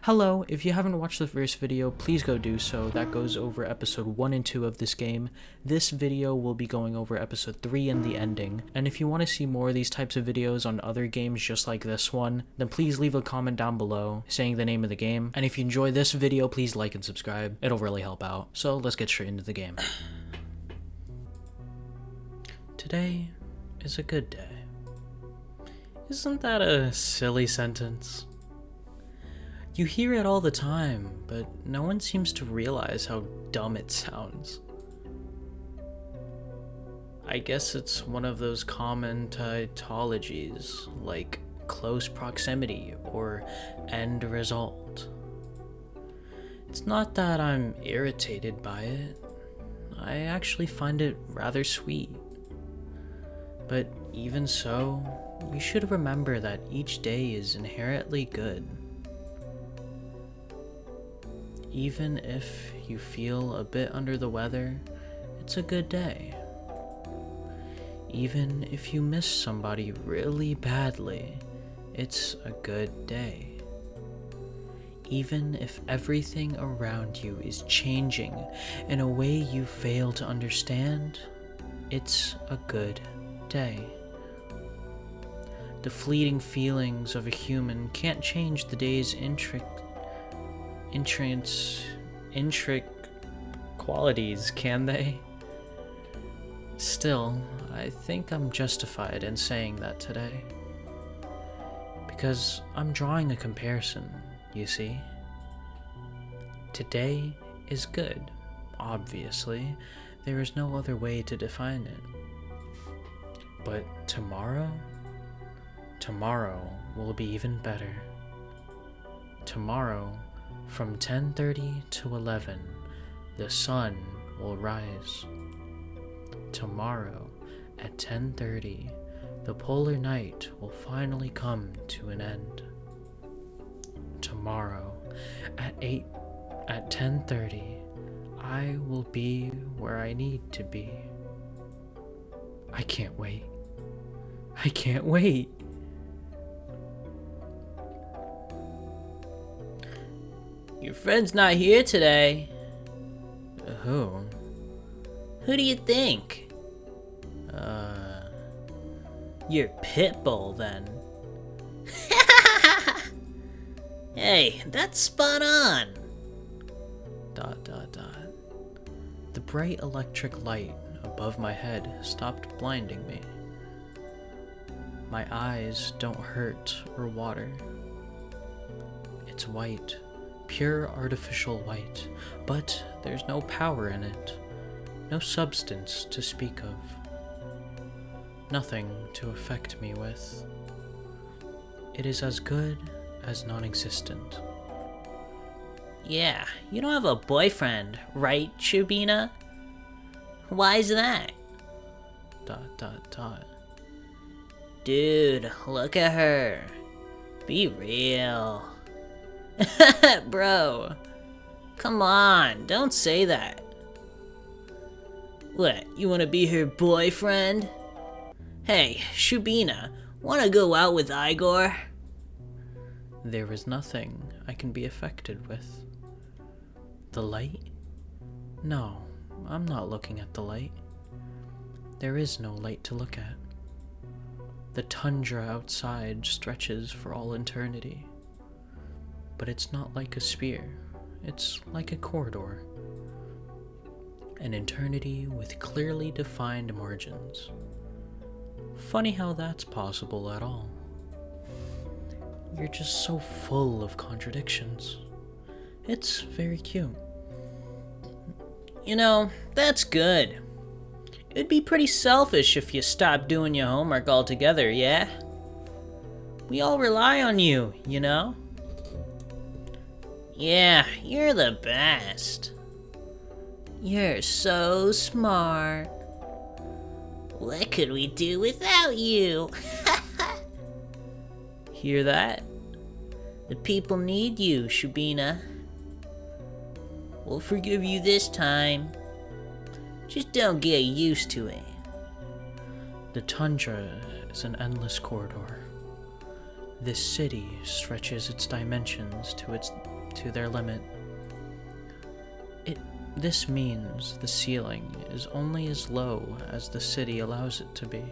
Hello, if you haven't watched the first video, please go do so. That goes over episode 1 and 2 of this game. This video will be going over episode 3 and the ending. And if you want to see more of these types of videos on other games just like this one, then please leave a comment down below saying the name of the game. And if you enjoy this video, please like and subscribe. It'll really help out. So let's get straight into the game. Today is a good day. Isn't that a silly sentence? You hear it all the time, but no one seems to realize how dumb it sounds. I guess it's one of those common tautologies, like close proximity or end result. It's not that I'm irritated by it. I actually find it rather sweet. But even so, we should remember that each day is inherently good. Even if you feel a bit under the weather, it's a good day. Even if you miss somebody really badly, it's a good day. Even if everything around you is changing in a way you fail to understand, it's a good day. The fleeting feelings of a human can't change the day's intricate qualities, can they? Still, I think I'm justified in saying that today. Because I'm drawing a comparison, you see. Today is good, obviously. There is no other way to define it. But tomorrow? Tomorrow will be even better. Tomorrow, from 10:30 to 11, the sun will rise. Tomorrow, at 10:30, the polar night will finally come to an end. Tomorrow, at 10:30, I will be where I need to be. I can't wait. I can't wait. Your friend's not here today. Who? Who do you think? Your Pitbull, then. Hey, that's spot on. ... The bright electric light above my head stopped blinding me. My eyes don't hurt or water. It's white. Pure artificial white, but there's no power in it, no substance to speak of, nothing to affect me with. It is as good as non-existent. Yeah, you don't have a boyfriend, right, Shubina? Why's that? ... Dude, look at her. Be real. Bro, come on, don't say that. What, you wanna be her boyfriend? Hey, Shubina, wanna go out with Igor? There is nothing I can be affected with. The light? No, I'm not looking at the light. There is no light to look at. The tundra outside stretches for all eternity. But it's not like a sphere, it's like a corridor. An eternity with clearly defined margins. Funny how that's possible at all. You're just so full of contradictions. It's very cute. You know, that's good. It'd be pretty selfish if you stopped doing your homework altogether, yeah? We all rely on you, you know? Yeah, you're the best. You're so smart. What could we do without you? Hear that? The people need you, Shubina. We'll forgive you this time. Just don't get used to it. The tundra is an endless corridor. This city stretches its dimensions to its to their limit. This means the ceiling is only as low as the city allows it to be.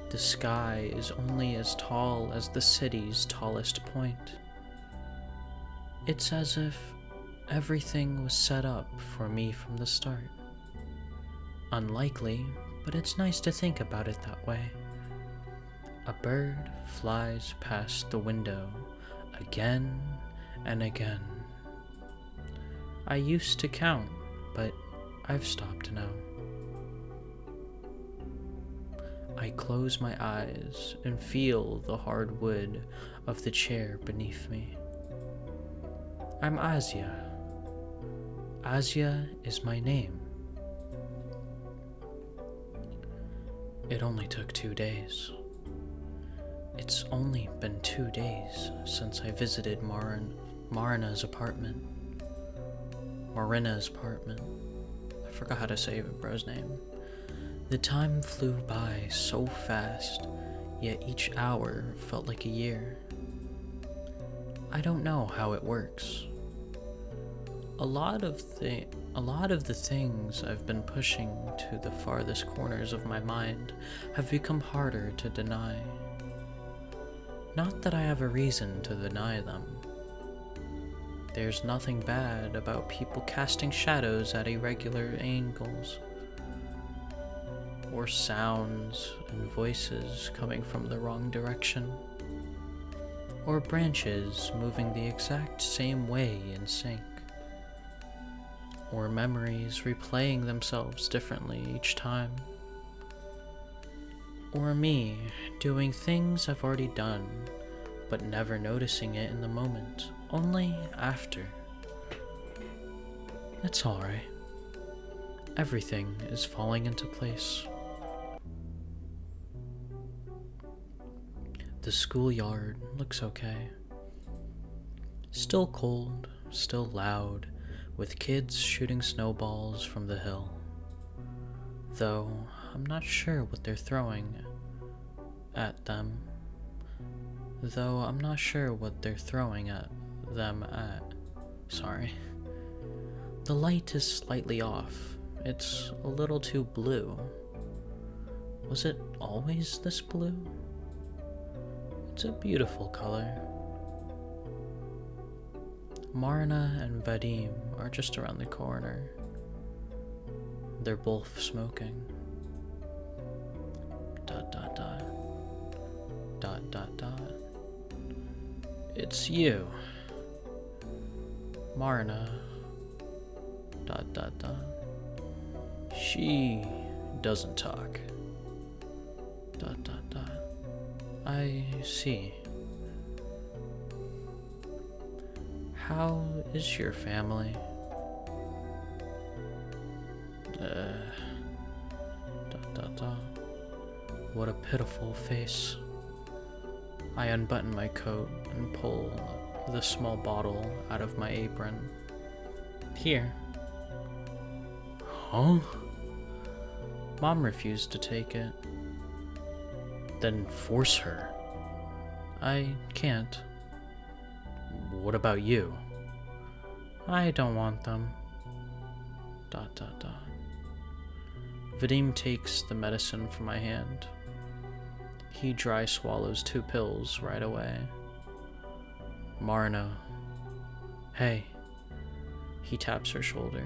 The sky is only as tall as the city's tallest point. It's as if everything was set up for me from the start. Unlikely, but it's nice to think about it that way. A bird flies past the window again and again. I used to count, but I've stopped now. I close my eyes and feel the hard wood of the chair beneath me. I'm Asia. Asia is my name. It only took 2 days. It's only been 2 days since I visited Marina's apartment. Marina's apartment. I forgot how to say bro's name. The time flew by so fast, yet each hour felt like a year. I don't know how it works. A lot of the things I've been pushing to the farthest corners of my mind have become harder to deny. Not that I have a reason to deny them. There's nothing bad about people casting shadows at irregular angles, or sounds and voices coming from the wrong direction, or branches moving the exact same way in sync, or memories replaying themselves differently each time, or me doing things I've already done but never noticing it in the moment, only after. It's alright. Everything is falling into place. The schoolyard looks okay. Still cold, still loud, with kids shooting snowballs from the hill. Though I'm not sure what they're throwing at them. Sorry. The light is slightly off. It's a little too blue. Was it always this blue? It's a beautiful color. Marina and Vadim are just around the corner. They're both smoking. ... It's you, Marina. ... She doesn't talk. ... I see. How is your family? ... What a pitiful face. I unbutton my coat and pull the small bottle out of my apron. Here. Huh? Mom refused to take it. Then force her. I can't. What about you? I don't want them. ... Vadim takes the medicine from my hand. He dry swallows 2 pills right away. Marina. Hey. He taps her shoulder.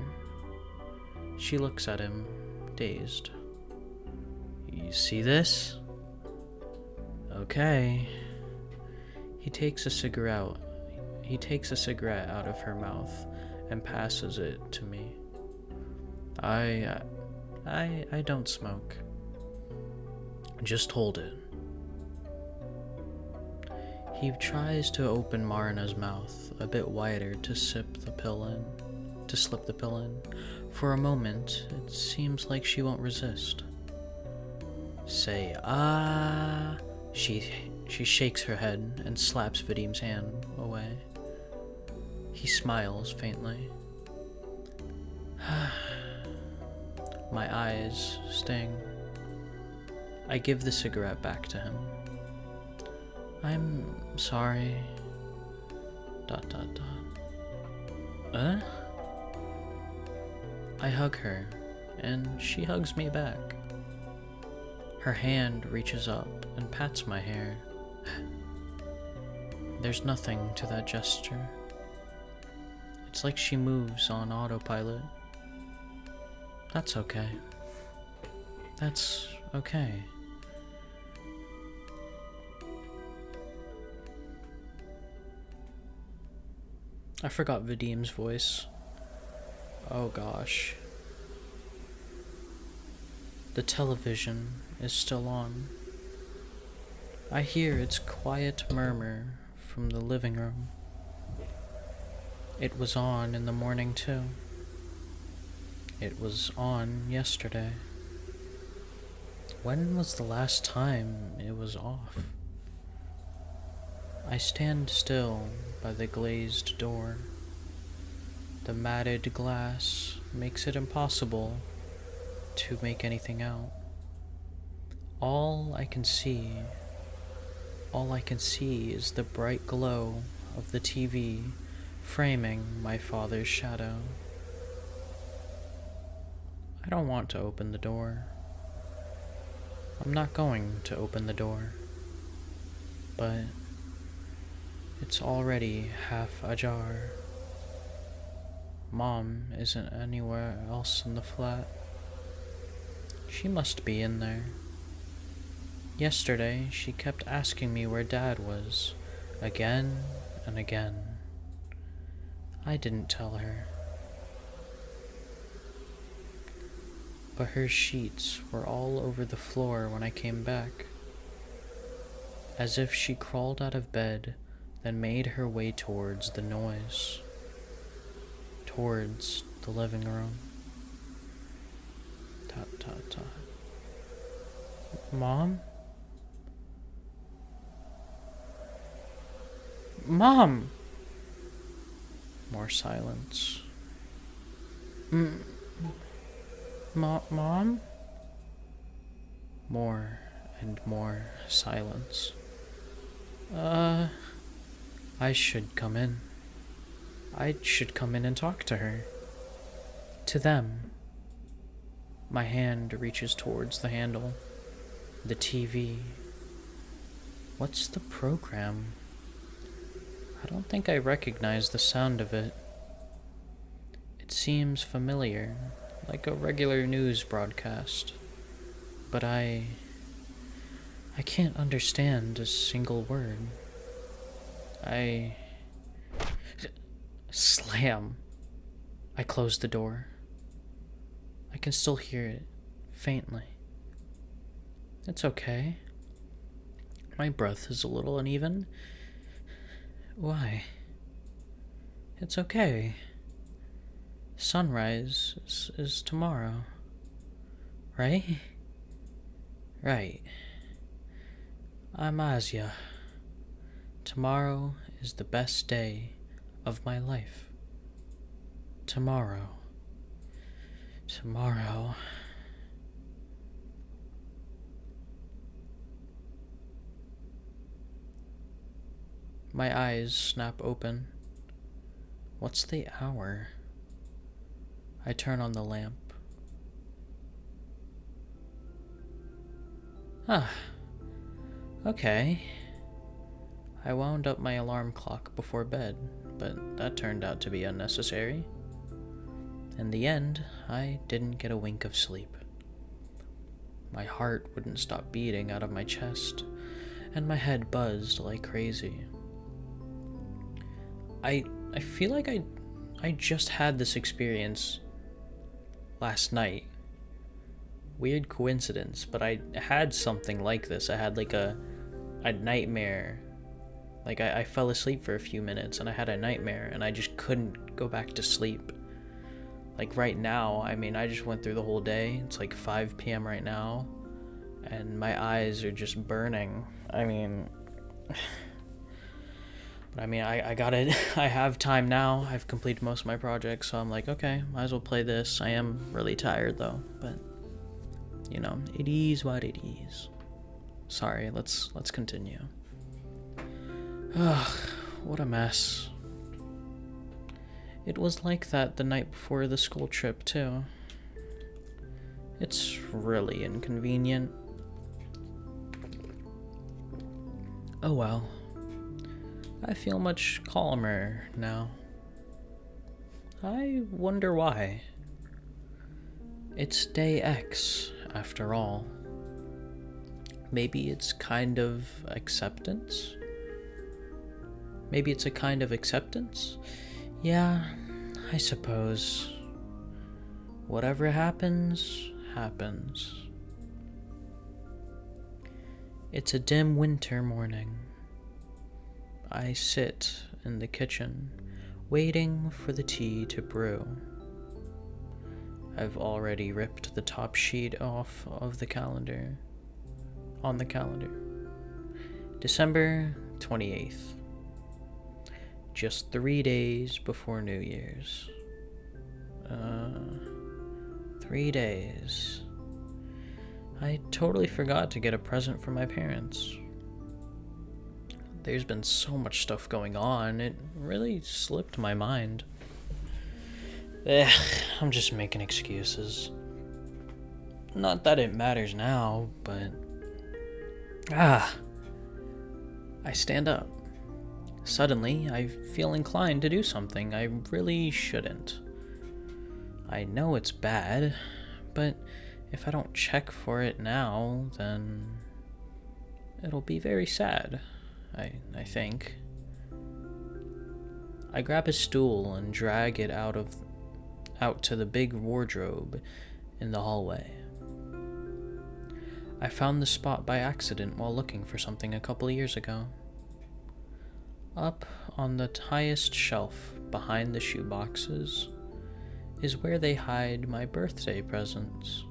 She looks at him, dazed. You see this? Okay. He takes a cigarette out of her mouth and passes it to me. I don't smoke. Just hold it. He tries to open Marina's mouth a bit wider to slip the pill in. For a moment, it seems like she won't resist. Say, ah. She shakes her head and slaps Vadim's hand away. He smiles faintly. My eyes sting. I give the cigarette back to him. I'm sorry. ... Dot dot dot. I hug her, and she hugs me back. Her hand reaches up and pats my hair. There's nothing to that gesture. It's like she moves on autopilot. That's okay. That's okay. I forgot Vadim's voice. Oh gosh. The television is still on. I hear its quiet murmur from the living room. It was on in the morning too. It was on yesterday. When was the last time it was off? I stand still by the glazed door. The matted glass makes it impossible to make anything out. All I can see is the bright glow of the TV framing my father's shadow. I don't want to open the door. I'm not going to open the door. But it's already half ajar. Mom isn't anywhere else in the flat. She must be in there. Yesterday, she kept asking me where Dad was, again and again. I didn't tell her. But her sheets were all over the floor when I came back, as if she crawled out of bed, then made her way towards the noise, towards the living room. Tot, tot, tot. Mom? Mom! More silence. Mom? More and more silence. I should come in. I should come in and talk to her. To them. My hand reaches towards the handle. The TV. What's the program? I don't think I recognize the sound of it. It seems familiar, like a regular news broadcast. But I can't understand a single word. Slam. I close the door. I can still hear it, faintly. It's okay. My breath is a little uneven. Why? It's okay. Sunrise is tomorrow. Right? Right. I'm Asya. Tomorrow is the best day of my life. Tomorrow. Tomorrow. My eyes snap open. What's the hour? I turn on the lamp. Okay. I wound up my alarm clock before bed, but that turned out to be unnecessary. In the end, I didn't get a wink of sleep. My heart wouldn't stop beating out of my chest, and my head buzzed like crazy. I feel like I just had this experience last night. Weird coincidence, but I had something like this. I had like a nightmare. Like I fell asleep for a few minutes and I had a nightmare and I just couldn't go back to sleep. Like right now, I mean, I just went through the whole day. It's like 5 p.m. right now and my eyes are just burning. I mean, I got it. I have time now. I've completed most of my projects, so I'm like, okay, might as well play this. I am really tired though, but you know, it is what it is. Sorry, let's continue. Ugh, what a mess. It was like that the night before the school trip, too. It's really inconvenient. Oh well. I feel much calmer now. I wonder why. It's day X, after all. Maybe it's kind of acceptance? Maybe it's a kind of acceptance? Yeah, I suppose. Whatever happens, happens. It's a dim winter morning. I sit in the kitchen, waiting for the tea to brew. I've already ripped the top sheet off of the calendar. On the calendar. December 28th. Just 3 days before New Year's. 3 days. I totally forgot to get a present for my parents. There's been so much stuff going on, it really slipped my mind. I'm just making excuses. Not that it matters now, but... I stand up. Suddenly, I feel inclined to do something I really shouldn't. I know it's bad, but if I don't check for it now, then it'll be very sad, I think. I grab a stool and drag it out to the big wardrobe in the hallway. I found the spot by accident while looking for something a couple of years ago. Up on the highest shelf behind the shoeboxes is where they hide my birthday presents.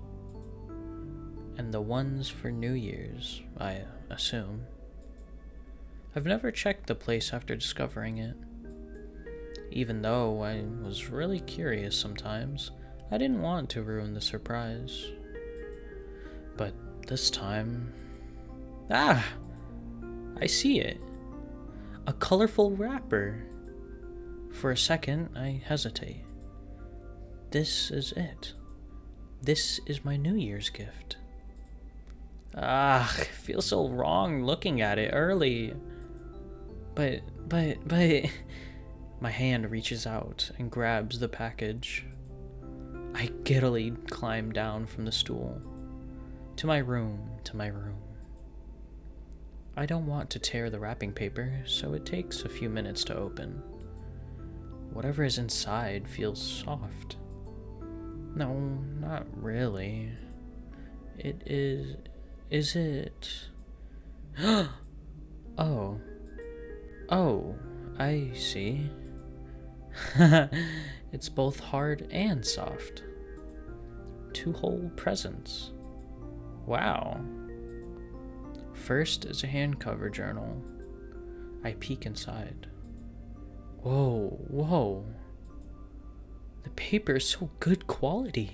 And the ones for New Year's, I assume. I've never checked the place after discovering it. Even though I was really curious sometimes, I didn't want to ruin the surprise. But this time... I see it. A colorful wrapper. For a second, I hesitate. This is it. This is my New Year's gift. It feels so wrong looking at it early. But... My hand reaches out and grabs the package. I giddily climb down from the stool. To my room. I don't want to tear the wrapping paper, so it takes a few minutes to open. Whatever is inside feels soft. No, not really. It is... Is it... Oh, I see. It's both hard and soft. 2 whole presents. Wow. First is a hand cover journal. I peek inside. Whoa. The paper is so good quality.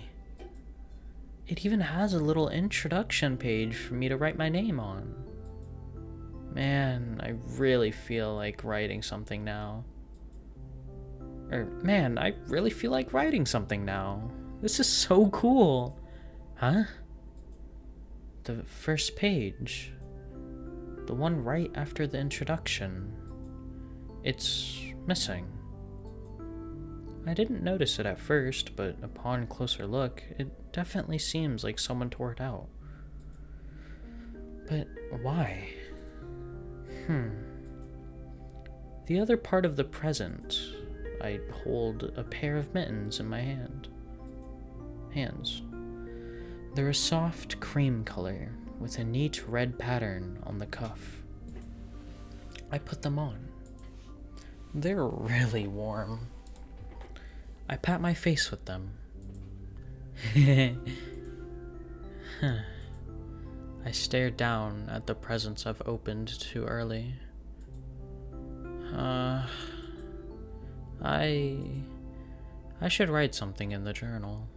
It even has a little introduction page for me to write my name on. Man, I really feel like writing something now. I really feel like writing something now. This is so cool. Huh? The first page. The one right after the introduction. It's missing. I didn't notice it at first, but upon closer look, it definitely seems like someone tore it out. But why? The other part of the present, I hold a pair of mittens in my hands. They're a soft cream color with a neat red pattern on the cuff. I put them on. They're really warm. I pat my face with them. I stare down at the presents I've opened too early. I should write something in the journal.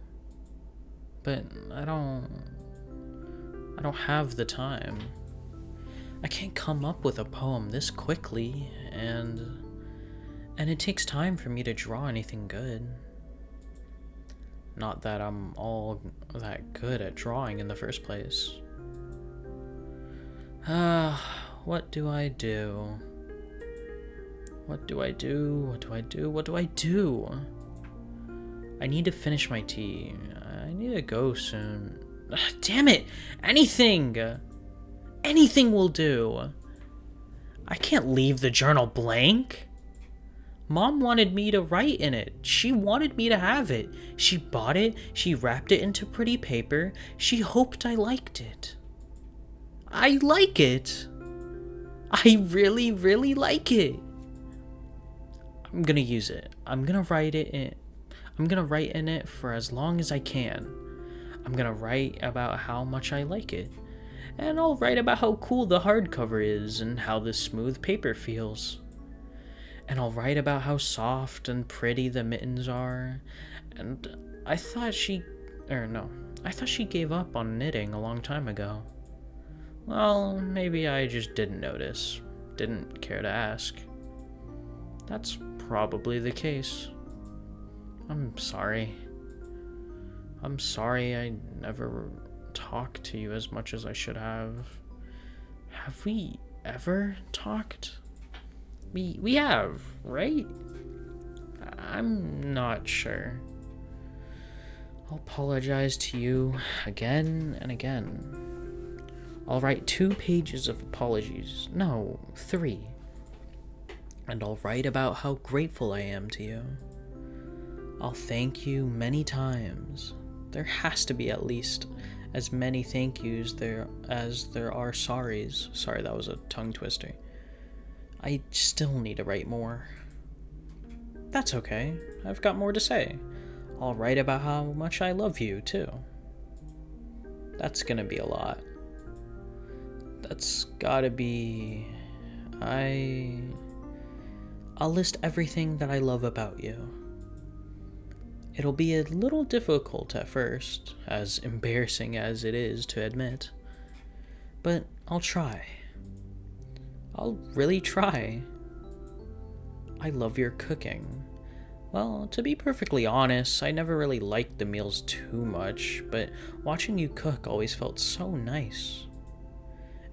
But I don't have the time. I can't come up with a poem this quickly, and And it takes time for me to draw anything good. Not that I'm all that good at drawing in the first place. What do I do? What do I do? What do I do? What do I do? I need to finish my tea. I need to go soon. Damn it! Anything! Anything will do. I can't leave the journal blank. Mom wanted me to write in it. She wanted me to have it. She bought it. She wrapped it into pretty paper. She hoped I liked it. I like it. I really, really like it. I'm gonna use it. I'm gonna write in it for as long as I can. I'm gonna write about how much I like it. And I'll write about how cool the hardcover is and how the smooth paper feels. And I'll write about how soft and pretty the mittens are. And I thought she gave up on knitting a long time ago. Well, maybe I just didn't notice. Didn't care to ask. That's probably the case. I'm sorry. I'm sorry I never talked to you as much as I should have. Have we ever talked? We have, right? I'm not sure. I'll apologize to you again and again. I'll write 2 pages of apologies. No, 3. And I'll write about how grateful I am to you. I'll thank you many times. There has to be at least as many thank yous as there are sorries. Sorry, that was a tongue twister. I still need to write more. That's okay. I've got more to say. I'll write about how much I love you, too. That's gonna be a lot. That's gotta be... I'll list everything that I love about you. It'll be a little difficult at first, as embarrassing as it is to admit. But I'll try. I'll really try. I love your cooking. Well, to be perfectly honest, I never really liked the meals too much, but watching you cook always felt so nice.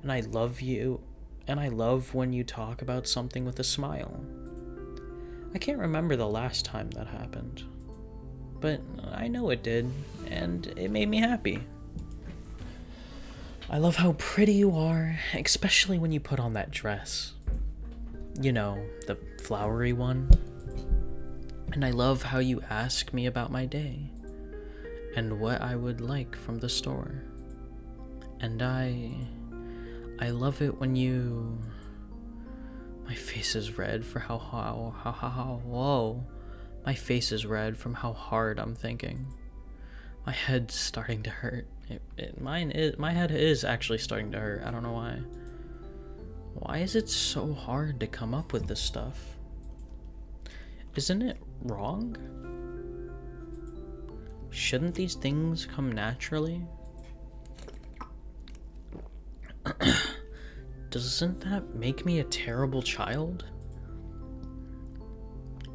And I love you, and I love when you talk about something with a smile. I can't remember the last time that happened, but I know it did, and it made me happy. I love how pretty you are, especially when you put on that dress. You know, the flowery one. And I love how you ask me about my day and what I would like from the store. And I love it when you... My face is red for whoa. My face is red from how hard I'm thinking. My head's starting to hurt. My head is actually starting to hurt. I don't know why. Why is it so hard to come up with this stuff? Isn't it wrong? Shouldn't these things come naturally? Doesn't that make me a terrible child?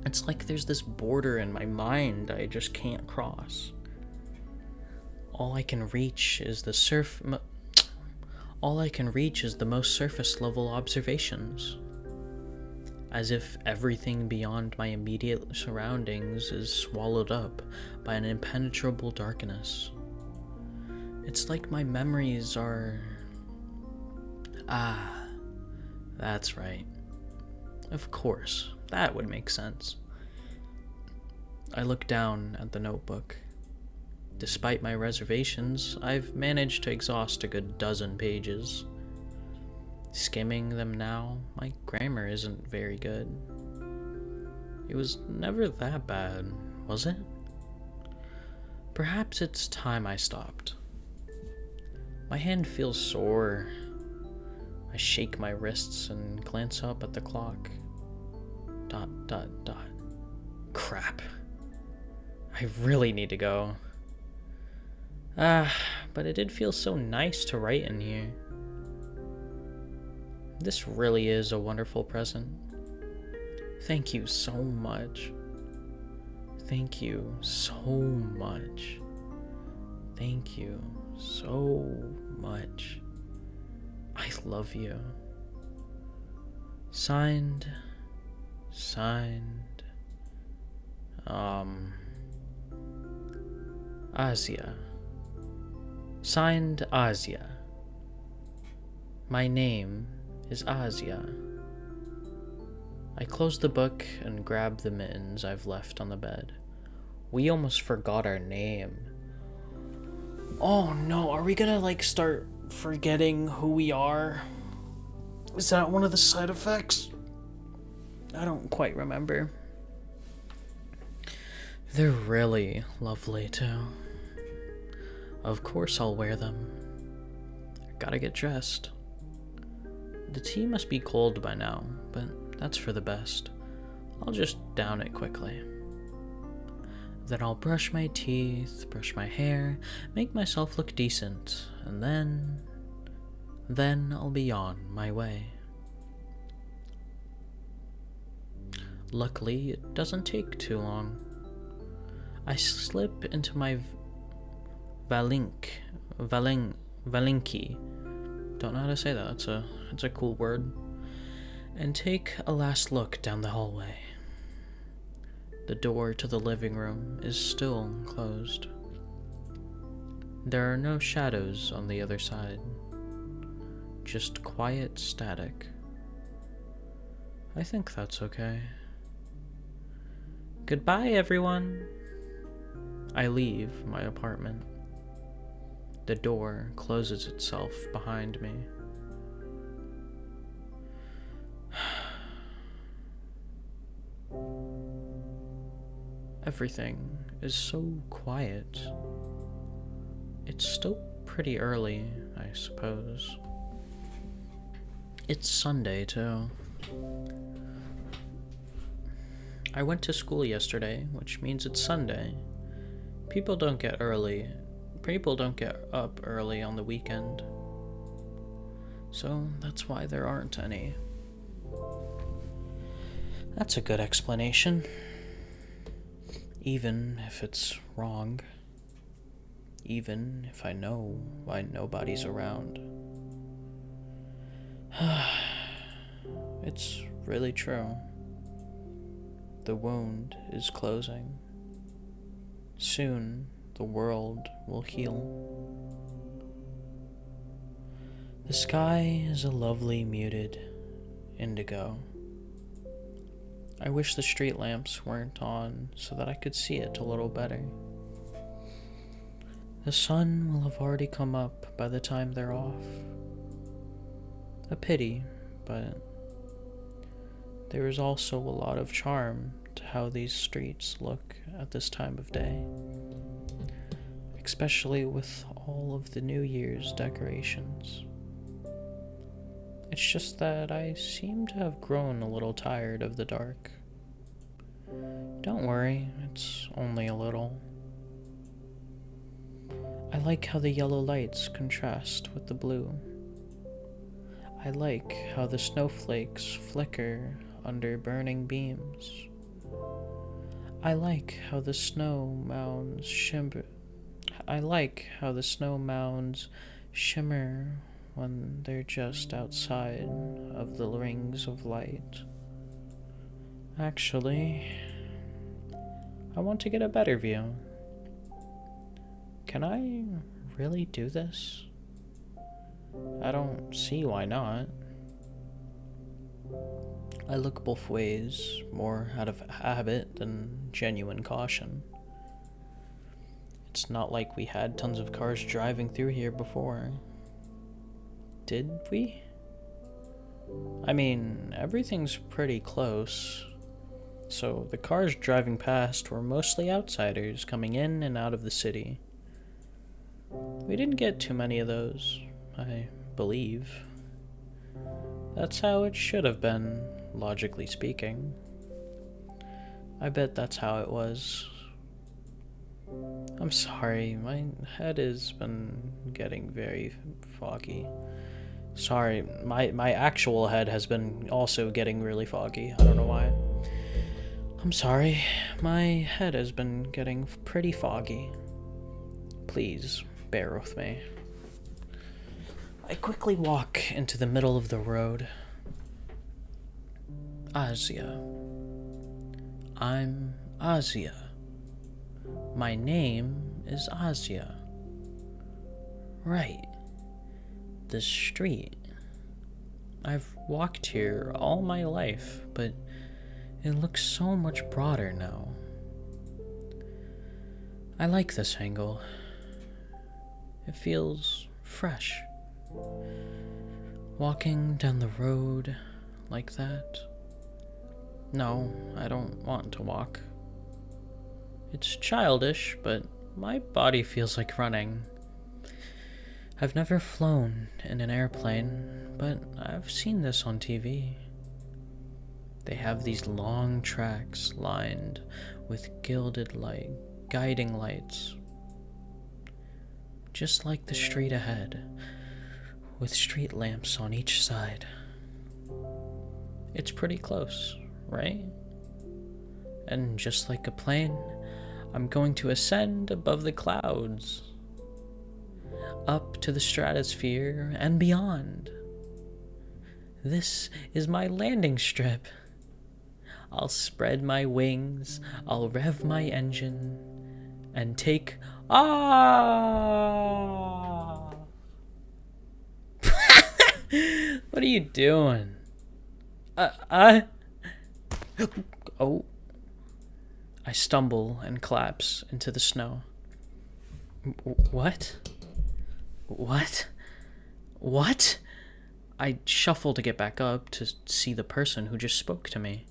It's like there's this border in my mind I just can't cross. All I can reach is the most surface level observations. As if everything beyond my immediate surroundings is swallowed up by an impenetrable darkness. It's like my memories are... Ah, that's right. Of course, that would make sense. I look down at the notebook. Despite my reservations, I've managed to exhaust a good dozen pages. Skimming them now, my grammar isn't very good. It was never that bad, was it? Perhaps it's time I stopped. My hand feels sore. I shake my wrists and glance up at the clock. ... Crap. I really need to go. But it did feel so nice to write in here. This really is a wonderful present. Thank you so much. Thank you so much. Thank you so much. I love you. Signed, Asia. Signed, Asia. My name is Asia. I close the book and grab the mittens I've left on the bed. We almost forgot our name. Oh no, are we gonna start forgetting who we are? Is that one of the side effects? I don't quite remember. They're really lovely too. Of course I'll wear them. I gotta get dressed. The tea must be cold by now, but that's for the best. I'll just down it quickly. Then I'll brush my teeth, brush my hair, make myself look decent, and then I'll be on my way. Luckily, it doesn't take too long. I slip into my Valinki. Don't know how to say that. It's a cool word. And take a last look down the hallway. The door to the living room is still closed. There are no shadows on the other side. Just quiet static. I think that's okay. Goodbye, everyone. I leave my apartment. The door closes itself behind me. Everything is so quiet. It's still pretty early, I suppose. It's Sunday, too. I went to school yesterday, which means it's Sunday. People don't get up early on the weekend. So that's why there aren't any. That's a good explanation. Even if it's wrong. Even if I know why nobody's around. It's really true. The wound is closing. Soon, the world will heal. The sky is a lovely muted indigo. I wish the street lamps weren't on so that I could see it a little better. The sun will have already come up by the time they're off. A pity, but there is also a lot of charm to how these streets look at this time of day, especially with all of the New Year's decorations. It's just that I seem to have grown a little tired of the dark. Don't worry, it's only a little. I like how the yellow lights contrast with the blue. I like how the snowflakes flicker under burning beams. I like how the snow mounds shimmer. When they're just outside of the rings of light. Actually, I want to get a better view. Can I really do this? I don't see why not. I look both ways, more out of habit than genuine caution. It's not like we had tons of cars driving through here before. Did we? I mean, everything's pretty close. So the cars driving past were mostly outsiders coming in and out of the city. We didn't get too many of those, I believe. That's how it should have been, logically speaking. I bet that's how it was. I'm sorry, my head has been getting very foggy. Sorry, my actual head has been also getting really foggy. I don't know why. I'm sorry, my head has been getting pretty foggy. Please, bear with me. I quickly walk into the middle of the road. Asia. I'm Asia. My name is Asia. Right. The street. I've walked here all my life, but it looks so much broader now. I like this angle. It feels fresh. Walking down the road like that. No, I don't want to walk. It's childish, but my body feels like running. I've never flown in an airplane, but I've seen this on TV. They have these long tracks lined with gilded guiding lights. Just like the street ahead, with street lamps on each side. It's pretty close, right? And just like a plane, I'm going to ascend above the clouds, up to the stratosphere and beyond. This is my landing strip. I'll spread my wings, I'll rev my engine, and take off! What are you doing? Oh. I stumble and collapse into the snow. What? What? What? I shuffle to get back up to see the person who just spoke to me.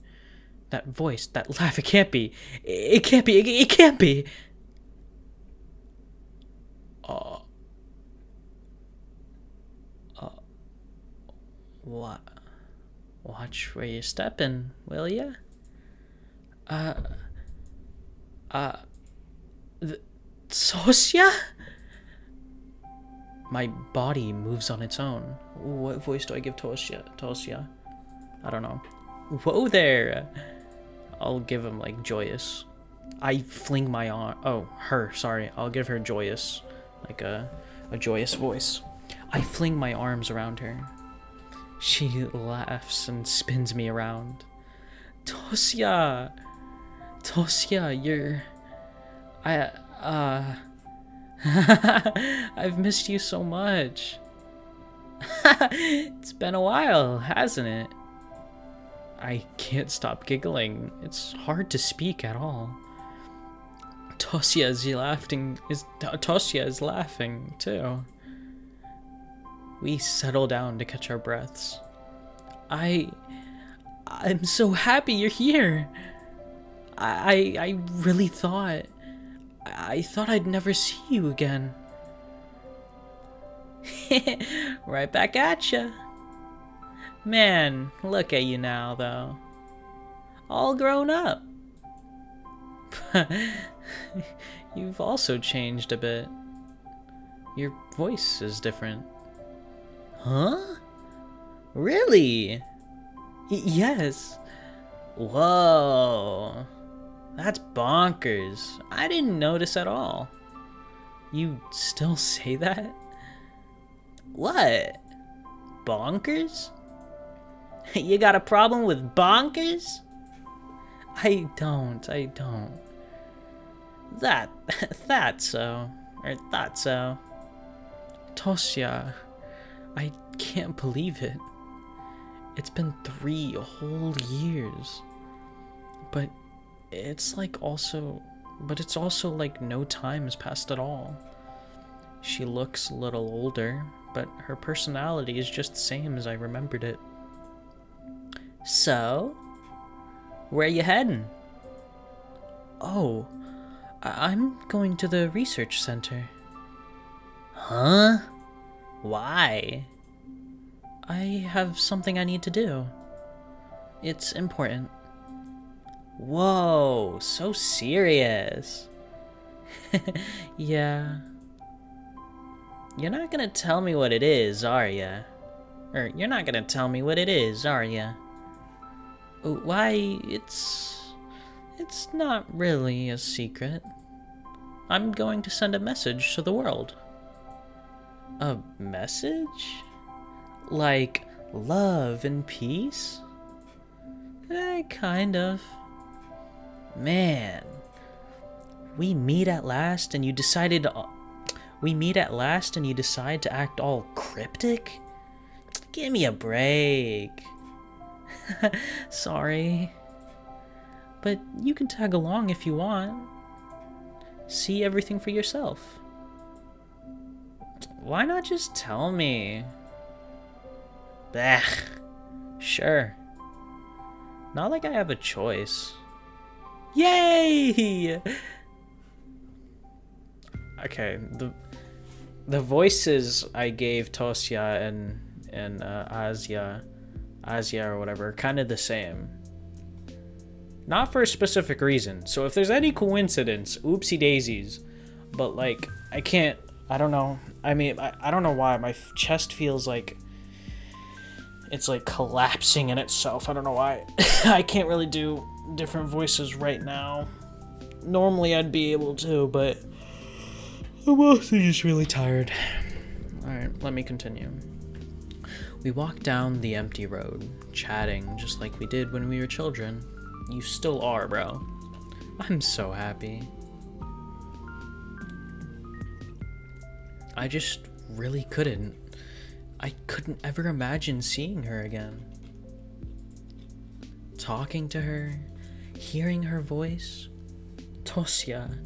That voice, that laugh, it can't be. It can't be. It can't be. What? Watch where you're stepping, will ya? Sosia? My body moves on its own. What voice do I give Tosia? I don't know. Whoa there! I'll give him, joyous. I fling my arm. Oh, her, sorry. I'll give her joyous. Like a joyous voice. I fling my arms around her. She laughs and spins me around. Tosia! Tosia, you're... I've missed you so much. It's been a while, hasn't it? I can't stop giggling. It's hard to speak at all. Tosia is laughing too. We settle down to catch our breaths. I'm so happy you're here. I really thought I'd never see you again. Right back at ya. Man, look at you now, though. All grown up. You've also changed a bit. Your voice is different. Huh? Really? Yes. Whoa. That's bonkers. I didn't notice at all. You still say that? What? Bonkers? You got a problem with bonkers? I don't. Thought so. Tosia, I can't believe it. It's been 3 whole years. But it's also like no time has passed at all. She looks a little older, but her personality is just the same as I remembered it. So, where you heading? Oh, I'm going to the research center. Huh? Why? I have something I need to do. It's important. Whoa, so serious. Yeah. You're not gonna tell me what it is, are ya? Or you're not gonna tell me what it is, are ya? Why, it's It's not really a secret. I'm going to send a message to the world. A message? Like love and peace? Kind of. Man, we meet at last and you decide to act all cryptic? Give me a break. Sorry. But you can tag along if you want. See everything for yourself. Why not just tell me? Bah. Sure. Not like I have a choice. Yay! Okay, the voices I gave Tosia and Asia or whatever are kind of the same. Not for a specific reason. So if there's any coincidence, oopsie daisies. But like, I don't know. I mean, I don't know why. My chest feels like it's like collapsing in itself. I don't know why. I can't really do different voices right now. Normally I'd be able to, but I'm also just really tired. Alright, let me continue. We walked down the empty road, chatting just like we did when we were children. You still are, bro. I'm so happy. I just really couldn't. I couldn't ever imagine seeing her again. Talking to her, hearing her voice. Tosia.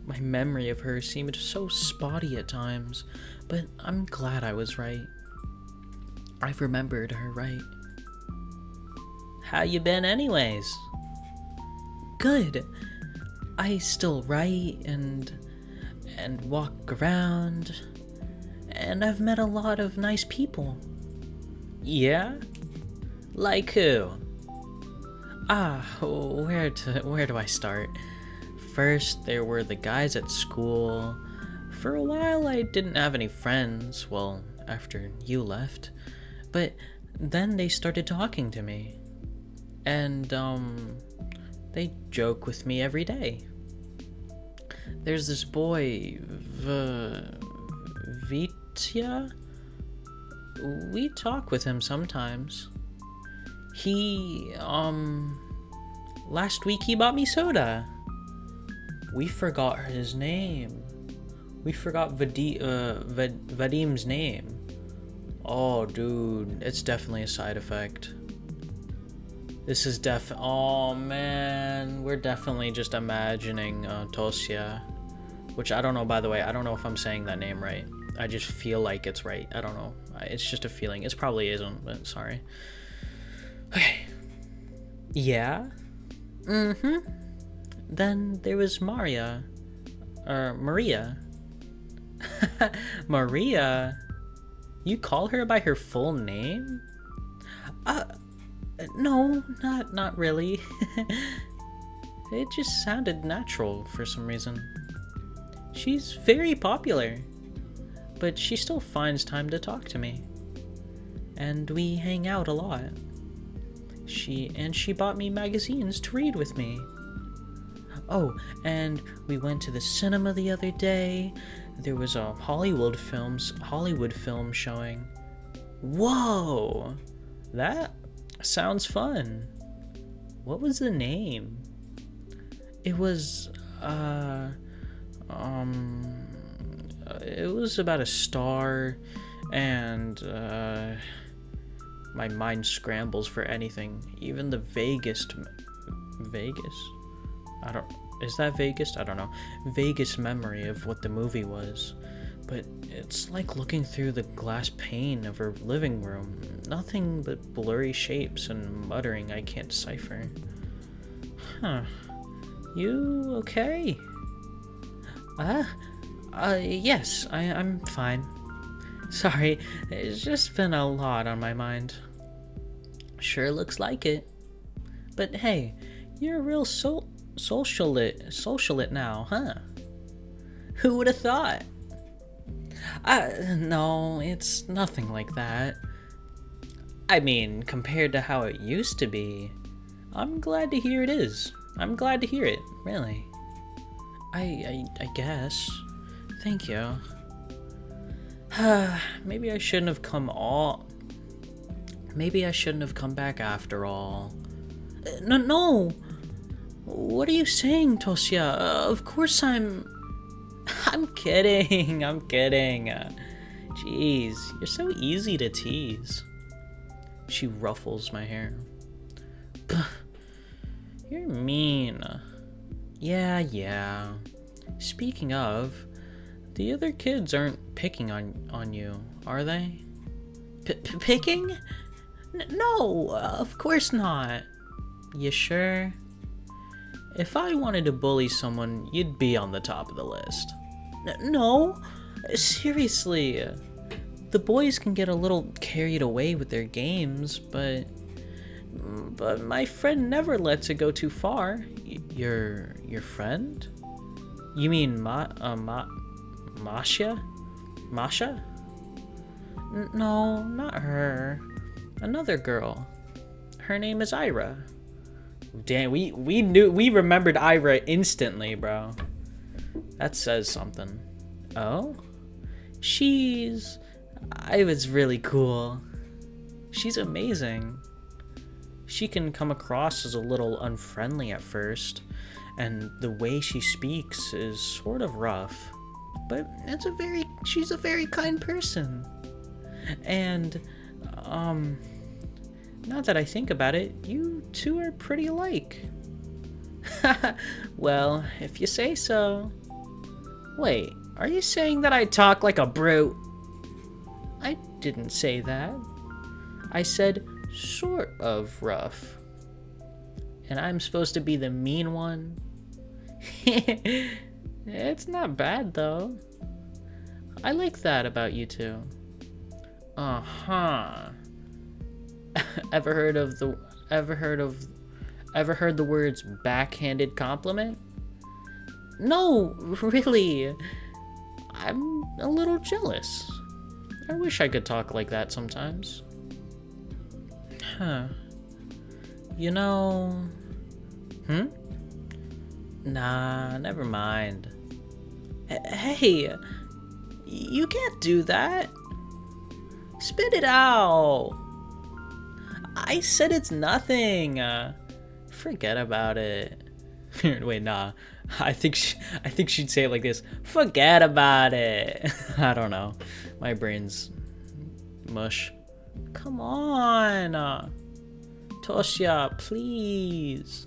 My memory of her seemed so spotty at times, but I'm glad I was right. I've remembered her right. How you been anyways? Good. I still write and walk around, and I've met a lot of nice people. Yeah? Like who? Where do I start? First, there were the guys at school. For a while, I didn't have any friends, well, after you left. But then they started talking to me. And, they joke with me every day. There's this boy, Vitya? We talk with him sometimes. He, last week he bought me soda. We forgot his name. We forgot Vadim's name. Oh, dude, it's definitely a side effect. This is oh man, we're definitely just imagining Tosia. Which I don't know, by the way, I don't know if I'm saying that name right. I just feel like it's right. I don't know. It's just a feeling. It probably isn't, but sorry. Okay. Yeah? Mm-hmm. Then there was Maria. Maria. Maria? You call her by her full name? No, not really. It just sounded natural for some reason. She's very popular, but she still finds time to talk to me. And we hang out a lot. She bought me magazines to read with me. Oh, and we went to the cinema the other day. There was a Hollywood film showing. Whoa! That sounds fun. What was the name? It was, it was about a star, and, my mind scrambles for anything, even the Vegas? Is that Vegas? I don't know. Vegas memory of what the movie was. But it's like looking through the glass pane of her living room. Nothing but blurry shapes and muttering I can't decipher. Huh. You okay? Yes, I'm fine. Sorry, it's just been a lot on my mind. Sure looks like it. But hey, you're a real socialite now, huh? Who would have thought? No, it's nothing like that. I mean, compared to how it used to be, I'm glad to hear it is. I'm glad to hear it, really. I guess. Thank you. Maybe I shouldn't have come back after all. No! What are you saying, Tosia? Of course I'm kidding. I'm kidding. Jeez, you're so easy to tease. She ruffles my hair. You're mean. Yeah. Speaking of, the other kids aren't picking on you, are they? Picking? No, of course not. You sure? If I wanted to bully someone, you'd be on the top of the list. No, seriously. The boys can get a little carried away with their games, but my friend never lets it go too far. Your friend? You mean Masha? Masha? No, not her. Another girl. Her name is Ira. Damn, we remembered Ira instantly, bro. That says something. Oh? I was really cool. She's amazing. She can come across as a little unfriendly at first, and the way she speaks is sort of rough. But she's a very kind person. And, now that I think about it, you two are pretty alike. Well, if you say so. Wait, are you saying that I talk like a brute? I didn't say that. I said sort of rough. And I'm supposed to be the mean one? It's not bad, though. I like that about you two. Uh-huh. Ever heard the words backhanded compliment? No, really. I'm a little jealous. I wish I could talk like that sometimes. Huh. You know... Nah, never mind. Hey, you can't do that. Spit it out. I said it's nothing. Forget about it. Wait, nah. I think she'd say it like this. Forget about it. I don't know. My brain's mush. Come on. Tosia, please.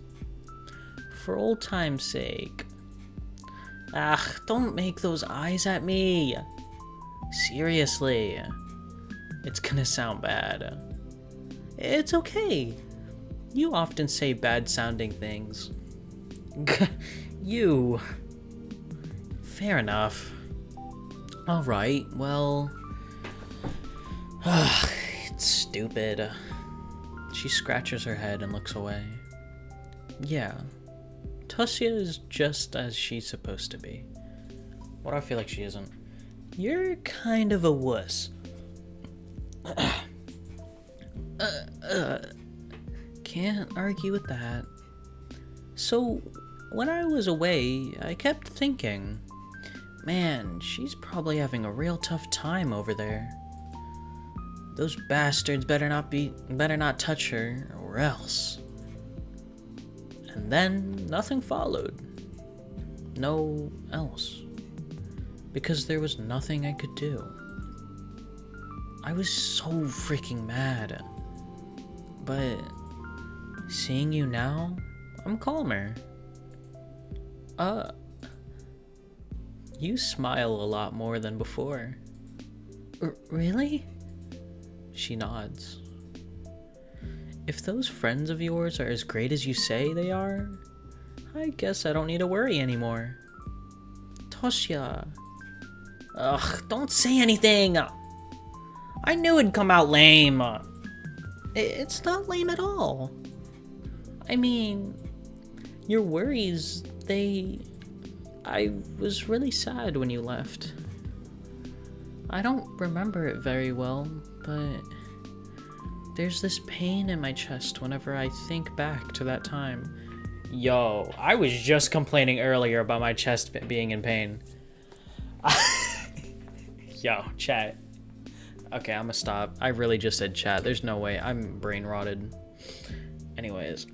For old time's sake. Don't make those eyes at me. Seriously. It's gonna sound bad. It's okay. You often say bad-sounding things. You. Fair enough. Alright, well... It's stupid. She scratches her head and looks away. Yeah. Tosia is just as she's supposed to be. What do I feel like she isn't? You're kind of a wuss. Can't argue with that. So, when I was away, I kept thinking, man, she's probably having a real tough time over there. Those bastards better not touch her, or else. And then nothing followed. No else. Because there was nothing I could do. I was so freaking mad. But seeing you now, I'm calmer. You smile a lot more than before. Really? She nods. If those friends of yours are as great as you say they are, I guess I don't need to worry anymore. Tosia. Ugh, don't say anything! I knew it'd come out lame. It's not lame at all. I mean, your worries, I was really sad when you left. I don't remember it very well, but there's this pain in my chest whenever I think back to that time. Yo, I was just complaining earlier about my chest being in pain. Yo, chat. Okay, I'm gonna stop. I really just said chat. There's no way. I'm brain rotted. Anyways.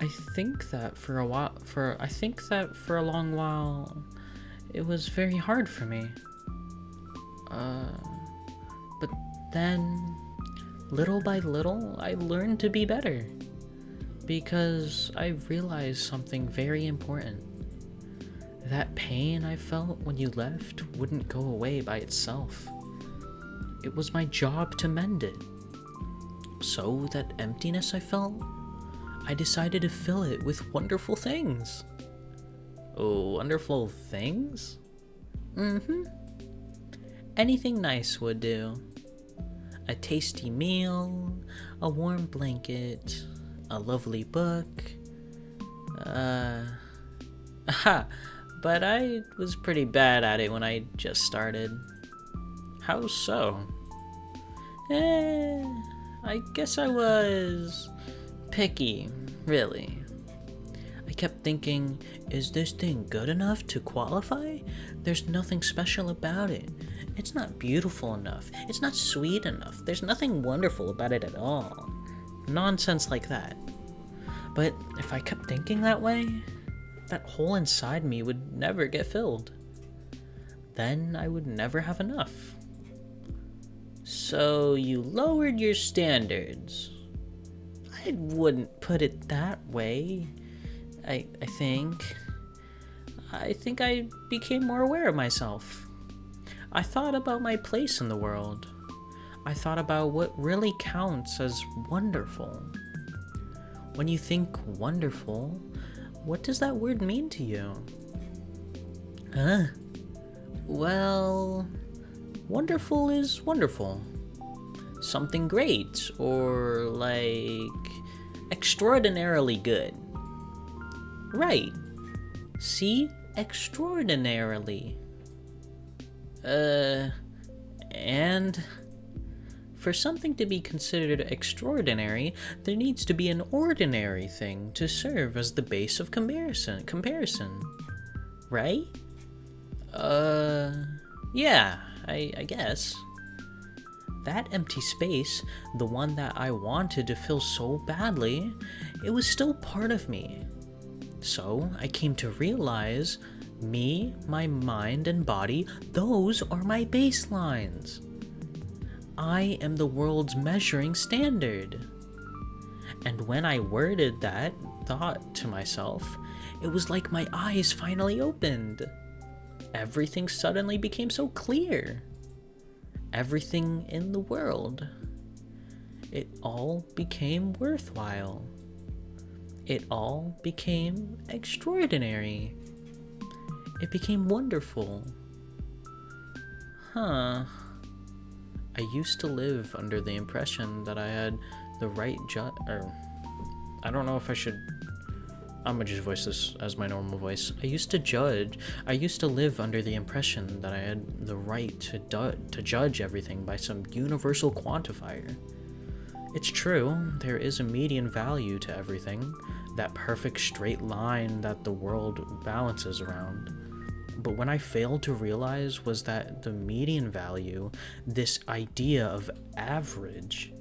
I think that for a long while, it was very hard for me. But then, little by little, I learned to be better. Because I realized something very important. That pain I felt when you left wouldn't go away by itself. It was my job to mend it. So that emptiness I felt, I decided to fill it with wonderful things. Oh, wonderful things? Mm-hmm. Anything nice would do. A tasty meal, a warm blanket, a lovely book. But I was pretty bad at it when I just started. How so? I guess I was picky, really. I kept thinking, is this thing good enough to qualify? There's nothing special about it. It's not beautiful enough. It's not sweet enough. There's nothing wonderful about it at all. Nonsense like that. But if I kept thinking that way, that hole inside me would never get filled. Then I would never have enough. So you lowered your standards. I wouldn't put it that way. I think I became more aware of myself. I thought about my place in the world. I thought about what really counts as wonderful. When you think wonderful, what does that word mean to you? Well, wonderful is wonderful. Something great, or like extraordinarily good. Right. See? Extraordinarily. And for something to be considered extraordinary, there needs to be an ordinary thing to serve as the base of comparison. Right? Yeah, I guess. That empty space, the one that I wanted to fill so badly, it was still part of me. So I came to realize me, my mind and body, those are my baselines. I am the world's measuring standard. And when I worded that thought to myself, it was like my eyes finally opened. Everything suddenly became so clear. Everything in the world. It all became worthwhile. It all became extraordinary. It became wonderful. I used to live under the impression that I had the right I don't know if I should... I'm gonna just voice this as my normal voice. I used to live under the impression that I had the right to judge everything by some universal quantifier. It's true, there is a median value to everything, that perfect straight line that the world balances around. But what I failed to realize was that the median value, this idea of average,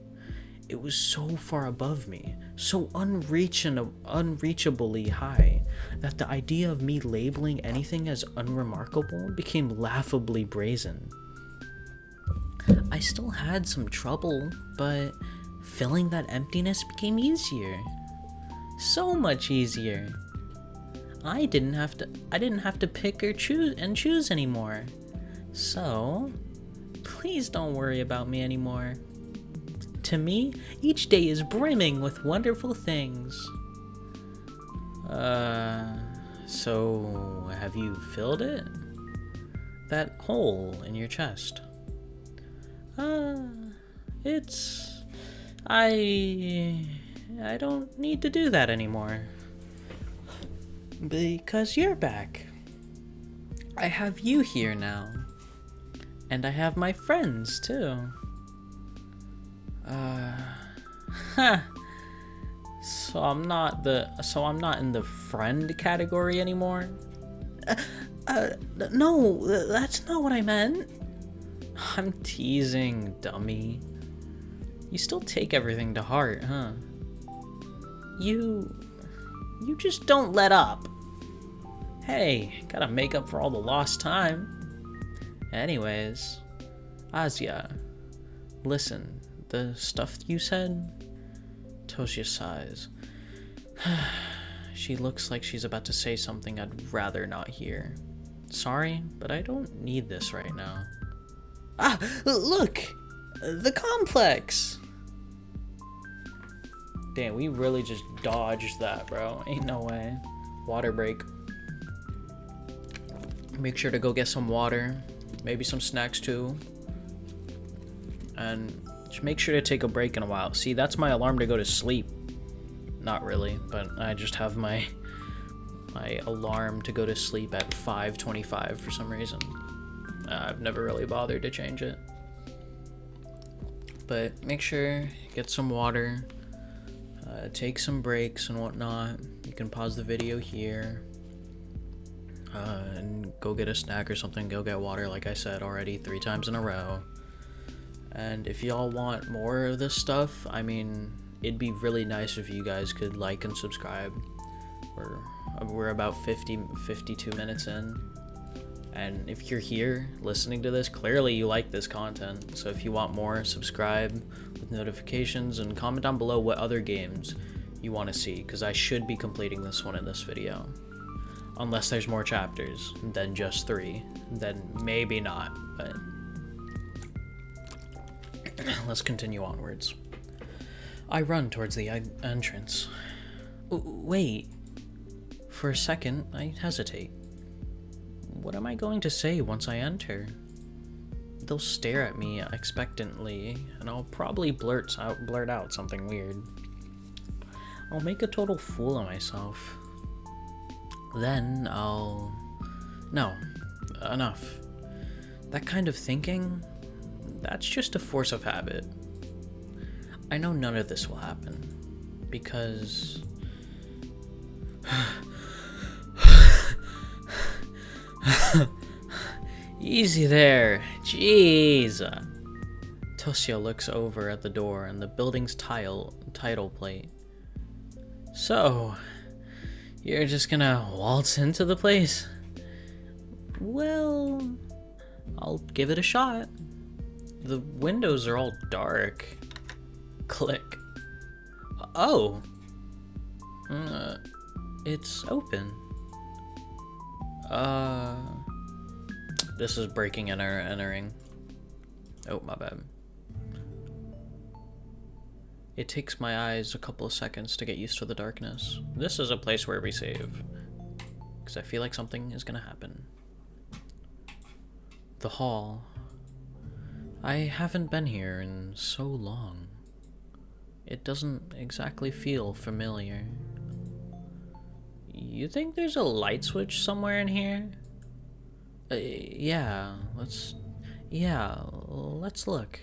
it was so far above me, so unreachably high, that the idea of me labeling anything as unremarkable became laughably brazen. I still had some trouble, but filling that emptiness became easier. So much easier. I didn't have to pick or choose anymore. So, please don't worry about me anymore. To me, each day is brimming with wonderful things. So have you filled it? That hole in your chest? I don't need to do that anymore. Because you're back. I have you here now. And I have my friends, too. So I'm not in the friend category anymore? No, that's not what I meant. I'm teasing, dummy. You still take everything to heart, huh? You just don't let up. Hey, gotta make up for all the lost time. Anyways, Asya, listen, the stuff you said? Tosia sighs. She looks like she's about to say something I'd rather not hear. Sorry, but I don't need this right now. Ah, look! The complex! Damn, we really just dodged that, bro. Ain't no way. Water break. Make sure to go get some water. Maybe some snacks too. And just make sure to take a break in a while. See, that's my alarm to go to sleep. Not really, but I just have my alarm to go to sleep at 5:25 for some reason. I've never really bothered to change it. But make sure, get some water, take some breaks and whatnot. You can pause the video here, and go get a snack or something, go get water like I said already 3 times in a row. And if y'all want more of this stuff, I mean, it'd be really nice if you guys could like and subscribe. We're about 52 minutes in. And if you're here listening to this, clearly you like this content. So if you want more, subscribe with notifications and comment down below what other games you want to see, because I should be completing this one in this video. Unless there's more chapters than just 3, then maybe not, but let's continue onwards. I run towards the entrance. Wait. For a second, I hesitate. What am I going to say once I enter? They'll stare at me expectantly, and I'll probably blurt out something weird. I'll make a total fool of myself. Then No, enough. That kind of thinking, that's just a force of habit. I know none of this will happen, because... Easy there, jeez. Tosia looks over at the door and the building's title plate. So, you're just gonna waltz into the place? Well, I'll give it a shot. The windows are all dark. Click. Oh! It's open. This is breaking and entering. Oh, my bad. It takes my eyes a couple of seconds to get used to the darkness. This is a place where we save, because I feel like something is gonna happen. The hall. I haven't been here in so long. It doesn't exactly feel familiar. You think there's a light switch somewhere in here? Yeah, let's look.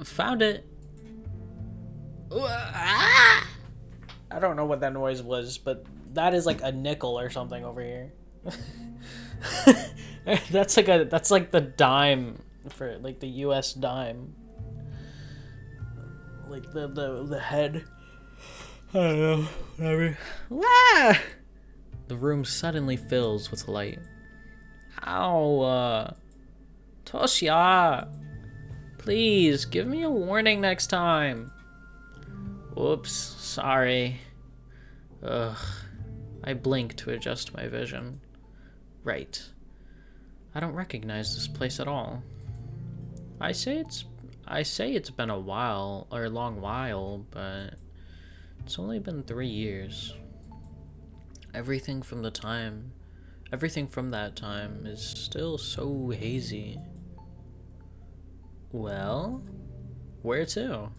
Found it. I don't know what that noise was, but that is like a nickel or something over here. That's like the dime for like the US dime. Like the head. I don't know, whatever. Ah! The room suddenly fills with light. Ow, Tosia, please give me a warning next time. Whoops, sorry. Ugh, I blink to adjust my vision. Right. I don't recognize this place at all. I say it's been a while, or a long while, but it's only been 3 years. Everything from that time is still so hazy. Well, where to?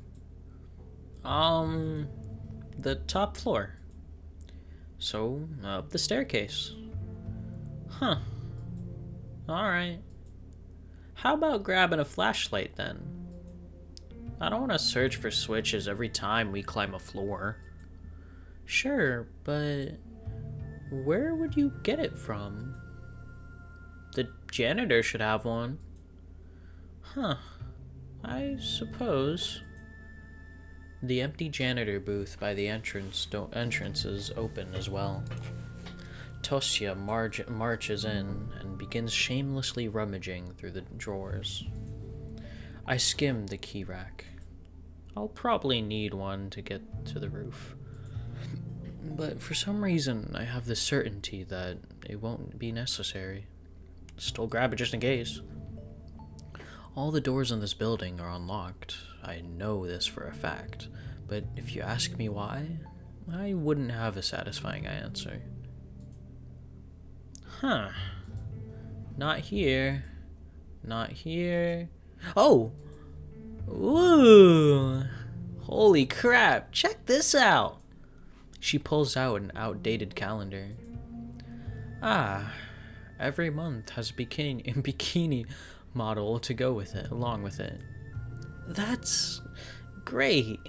The top floor. So, up the staircase. Huh. Alright. How about grabbing a flashlight then? I don't want to search for switches every time we climb a floor. Sure, but where would you get it from? The janitor should have one. Huh, I suppose. The empty janitor booth by the entrance is open as well. Tosia marches in and begins shamelessly rummaging through the drawers. I skim the key rack. I'll probably need one to get to the roof. But for some reason, I have the certainty that it won't be necessary. Still grab it just in case. All the doors in this building are unlocked. I know this for a fact. But if you ask me why, I wouldn't have a satisfying answer. Huh. Not here. Not here. Oh! Ooh! Holy crap, check this out! She pulls out an outdated calendar. Ah, every month has a bikini model to go with it, along with it. That's great.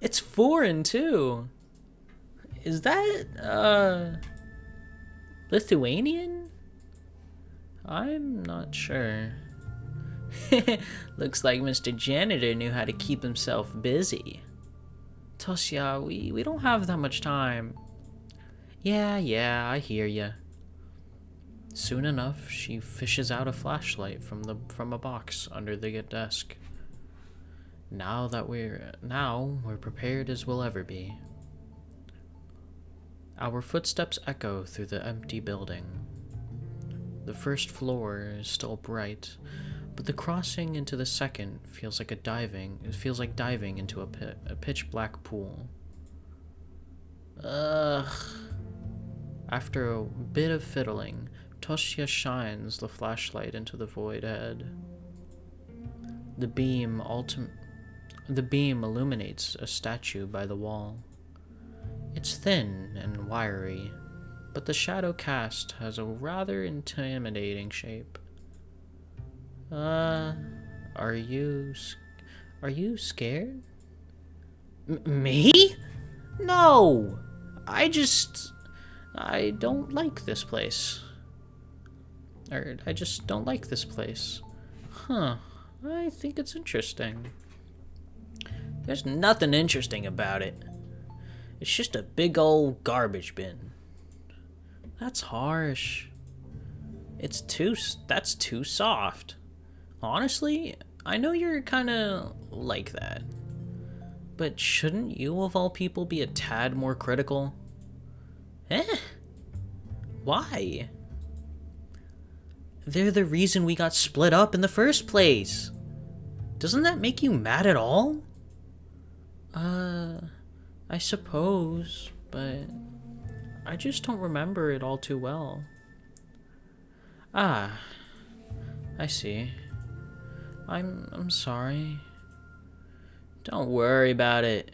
It's foreign too. Is that, Lithuanian? I'm not sure. Looks like Mr. Janitor knew how to keep himself busy. Tosia, we don't have that much time. Yeah, I hear ya. Soon enough, she fishes out a flashlight from a box under the desk. Now we're prepared as we'll ever be. Our footsteps echo through the empty building. The first floor is still bright, but the crossing into the second feels like diving into a pitch black pool. Ugh. After a bit of fiddling, Tosia shines the flashlight into the void ahead. The beam illuminates a statue by the wall. It's thin and wiry, but the shadow cast has a rather intimidating shape. Are you scared? Me? No! I don't like this place. I just don't like this place. Huh, I think it's interesting. There's nothing interesting about it. It's just a big old garbage bin. That's harsh. That's too soft. Honestly, I know you're kinda like that. But shouldn't you of all people be a tad more critical? Why? They're the reason we got split up in the first place. Doesn't that make you mad at all? I suppose, but I just don't remember it all too well. Ah, I see. I'm sorry. Don't worry about it.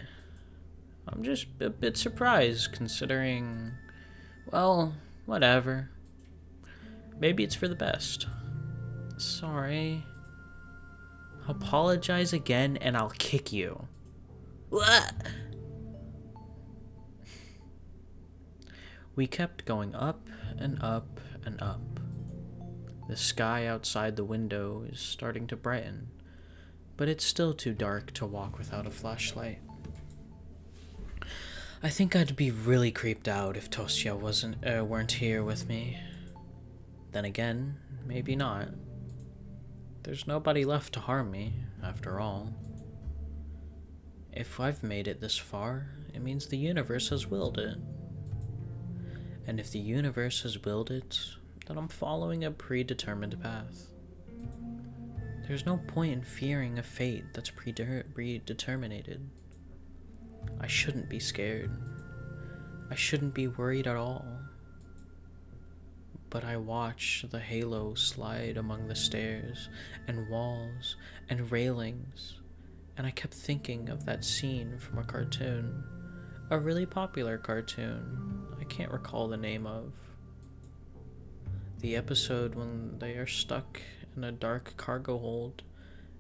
I'm just a bit surprised considering, well, whatever. Maybe it's for the best. Sorry. Apologize again and I'll kick you. What? We kept going up and up and up. The sky outside the window is starting to brighten, but it's still too dark to walk without a flashlight. I think I'd be really creeped out if Tosia weren't here with me. Then again, maybe not. There's nobody left to harm me, after all. If I've made it this far, it means the universe has willed it. And if the universe has willed it, then I'm following a predetermined path. There's no point in fearing a fate that's predetermined. I shouldn't be scared. I shouldn't be worried at all. But I watch the halo slide among the stairs and walls and railings, and I kept thinking of that scene from a cartoon, a really popular cartoon I can't recall the name of. The episode when they are stuck in a dark cargo hold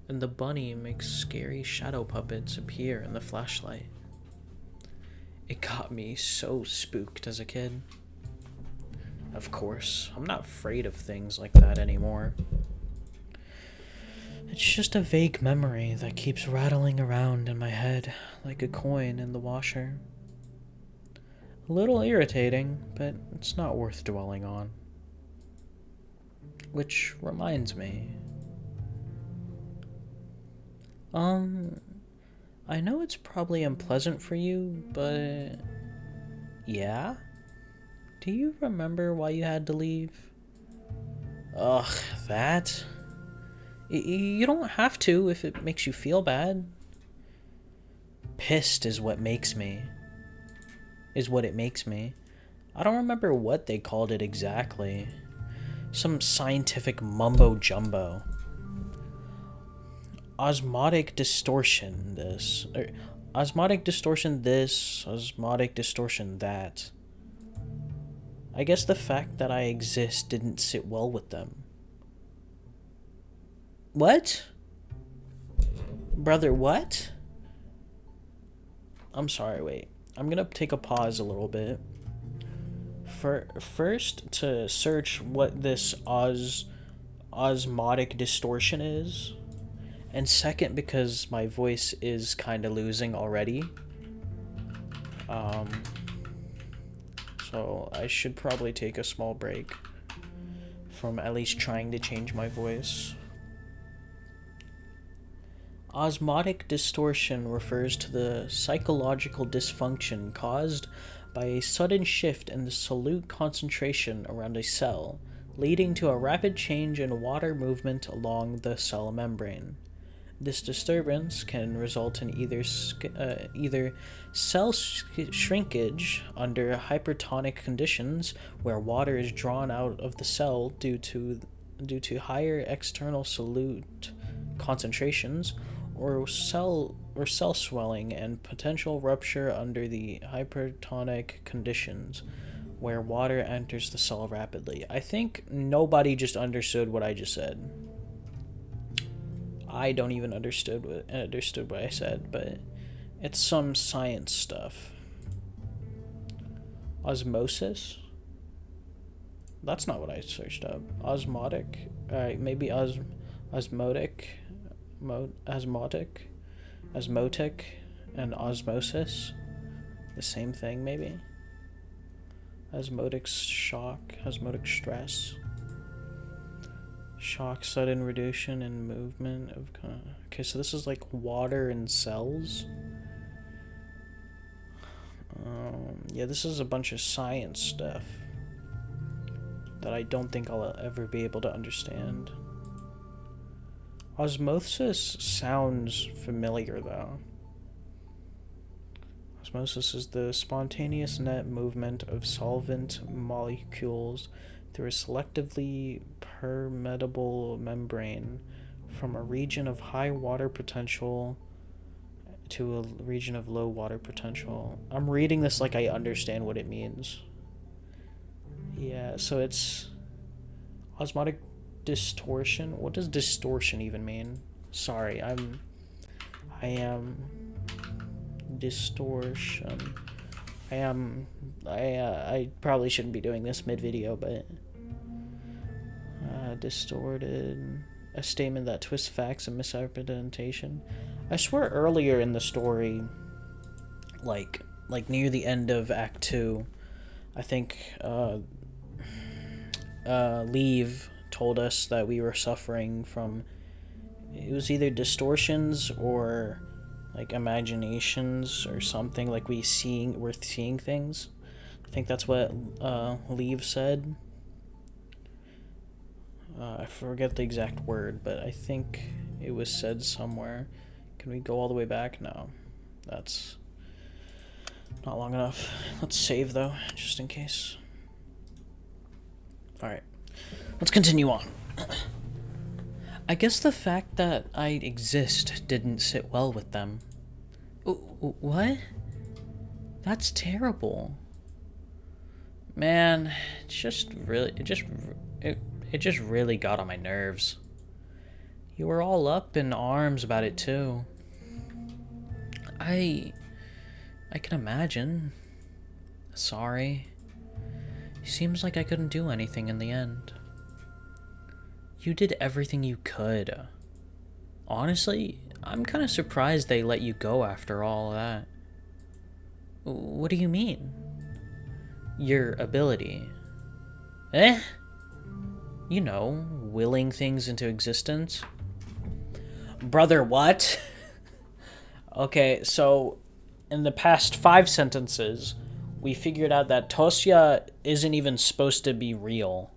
and the bunny makes scary shadow puppets appear in the flashlight. It got me so spooked as a kid. Of course, I'm not afraid of things like that anymore. It's just a vague memory that keeps rattling around in my head like a coin in the washer. A little irritating, but it's not worth dwelling on. Which reminds me. I know it's probably unpleasant for you, but... Yeah? Do you remember why you had to leave? Ugh, that? You don't have to if it makes you feel bad. Pissed is what makes me. Is what it makes me. I don't remember what they called it exactly. Some scientific mumbo jumbo. Osmotic distortion this. Osmotic distortion this. Osmotic distortion that. I guess the fact that I exist didn't sit well with them. What? Brother, what? I'm sorry, wait. I'm gonna take a pause a little bit. First, to search what this osmotic distortion is. And second, because my voice is kind of losing already. So I should probably take a small break from at least trying to change my voice. Osmotic distortion refers to the psychological dysfunction caused by a sudden shift in the solute concentration around a cell, leading to a rapid change in water movement along the cell membrane. This disturbance can result in either cell shrinkage under hypertonic conditions, where water is drawn out of the cell due to higher external solute concentrations, or cell swelling and potential rupture under the hypertonic conditions, where water enters the cell rapidly. I think nobody just understood what I just said. I don't even understood what I said, but it's some science stuff. Osmosis? That's not what I searched up. Osmotic? Alright, maybe osmotic, and osmosis. The same thing, maybe? Osmotic shock, osmotic stress. Shock, sudden reduction in movement of... Okay, so this is like water in cells. Yeah, this is a bunch of science stuff that I don't think I'll ever be able to understand. Osmosis sounds familiar, though. Osmosis is the spontaneous net movement of solvent molecules through a selectively permeable membrane from a region of high water potential to a region of low water potential. I'm reading this like I understand what it means. Yeah, so it's osmotic distortion. What does distortion even mean? Sorry, I am distortion. I probably shouldn't be doing this mid-video, but distorted, a statement that twists facts and misrepresentation. I swear earlier in the story, like near the end of Act 2, I think Leave told us that we were suffering from, it was either distortions or like imaginations or something, like we're seeing things. I think that's what Leave said. I forget the exact word, but I think it was said somewhere. Can we go all the way back? No, that's not long enough. Let's save though, just in case. Alright, let's continue on. I guess the fact that I exist didn't sit well with them. What? That's terrible. Man, it just really got on my nerves. You were all up in arms about it too. I can imagine. Sorry. Seems like I couldn't do anything in the end. You did everything you could. Honestly, I'm kind of surprised they let you go after all that. What do you mean? Your ability. Eh? You know, willing things into existence. Brother, what? Okay, so in the past 5 sentences, we figured out that Tosia isn't even supposed to be real,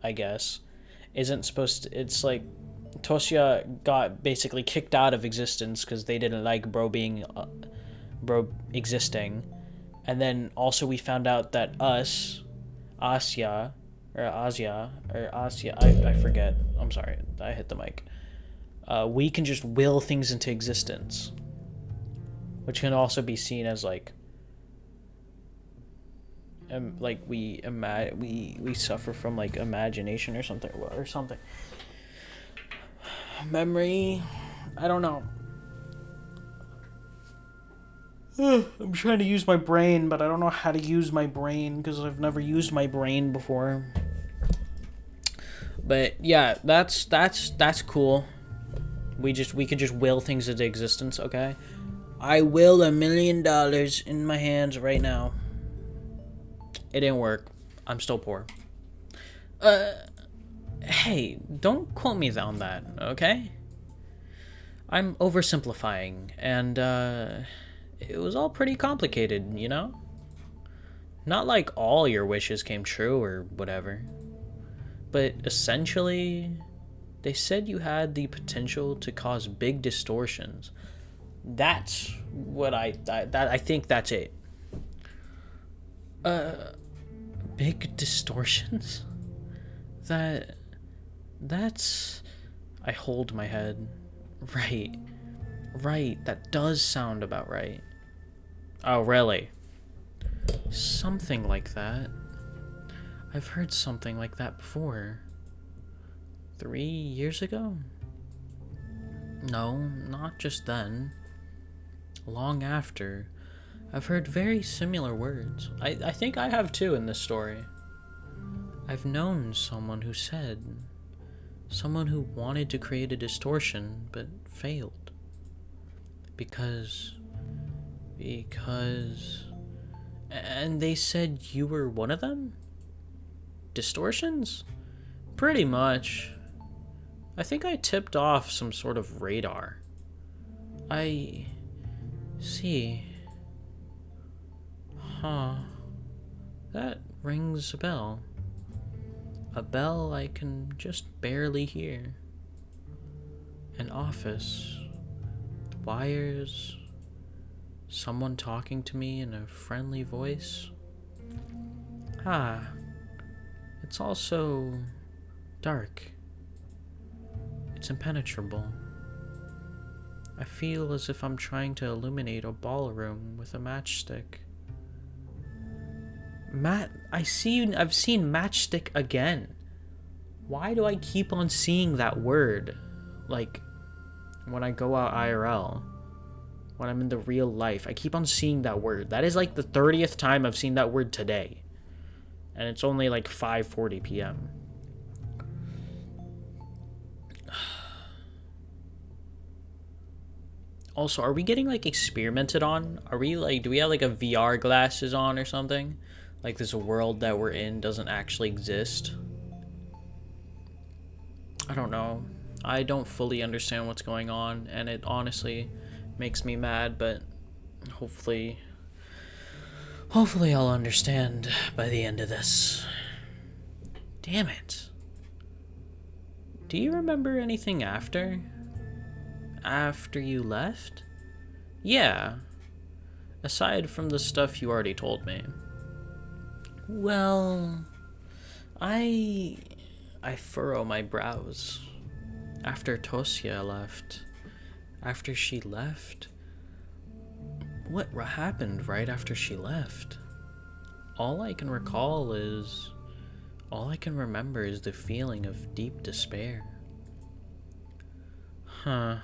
I guess. Isn't supposed to, it's like Tosia got basically kicked out of existence because they didn't like bro existing. And then also we found out that Asya, I forget. I'm sorry, I hit the mic. We can just will things into existence, which can also be seen as like we suffer from like imagination or something. Memory, I don't know. I'm trying to use my brain, but I don't know how to use my brain because I've never used my brain before. But yeah, that's cool. We could just will things into existence, okay? I will $1 million in my hands right now. It didn't work. I'm still poor. Hey, don't quote me on that, okay? I'm oversimplifying, and it was all pretty complicated, you know? Not like all your wishes came true or whatever. But essentially, they said you had the potential to cause big distortions. That's what I think that's it. Big distortions? That's I hold my head. Right, that does sound about right. Oh, really? Something like that. I've heard something like that before. 3 years ago? No, not just then. Long after. I've heard very similar words. I think I have too in this story. I've known someone who said. Someone who wanted to create a distortion, but failed. Because... And they said you were one of them? Distortions? Pretty much. I think I tipped off some sort of radar. I... see. Huh. That rings a bell. A bell I can just barely hear. An office. Wires. Someone talking to me in a friendly voice. It's also dark. It's impenetrable. I feel as if I'm trying to illuminate a ballroom with a matchstick. I've seen matchstick again. Why do I keep on seeing that word? Like, when I go out IRL. When I'm in the real life. I keep on seeing that word. That is like the 30th time I've seen that word today. And it's only like 5:40 p.m. Also, are we getting like experimented on? Are we like, do we have like a VR glasses on or something? Like this world that we're in doesn't actually exist? I don't know. I don't fully understand what's going on, and it honestly makes me mad, but hopefully I'll understand by the end of this. Damn it. Do you remember anything after? After you left? Yeah. Aside from the stuff you already told me. Well, I furrow my brows. After Tosia left. After she left? What happened right after she left? All I can remember is the feeling of deep despair. Huh.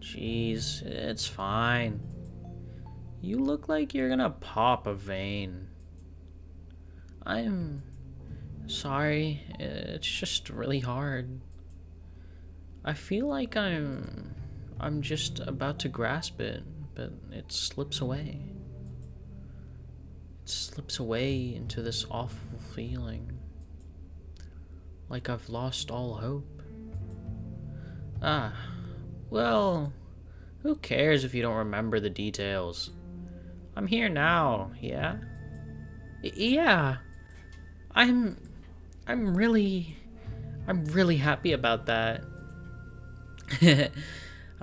Jeez, it's fine. You look like you're gonna pop a vein. I'm sorry, it's just really hard. I feel like I'm just about to grasp it, but it slips away. It slips away into this awful feeling. Like I've lost all hope. Ah, well, who cares if you don't remember the details? I'm here now, yeah? Yeah. I'm I'm really happy about that.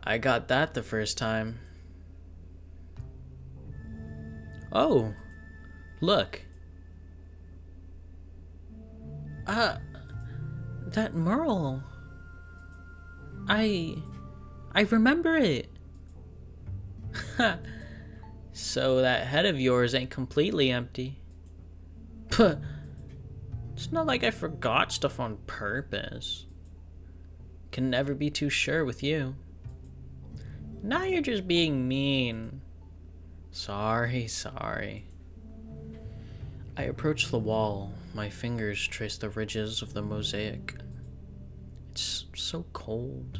I got that the first time. Oh, look. Uh, that Merle. I remember it. So that head of yours ain't completely empty. Puh. It's not like I forgot stuff on purpose. Can never be too sure with you. Now you're just being mean. Sorry. I approach the wall. My fingers trace the ridges of the mosaic. It's so cold.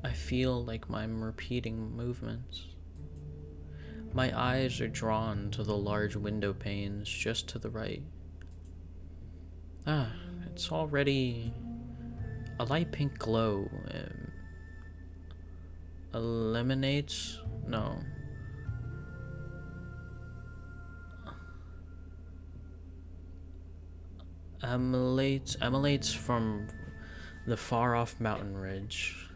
I feel like I'm repeating movements. My eyes are drawn to the large window panes just to the right. It's already a light pink glow. Eliminates? No. Emanates from the far-off mountain ridge.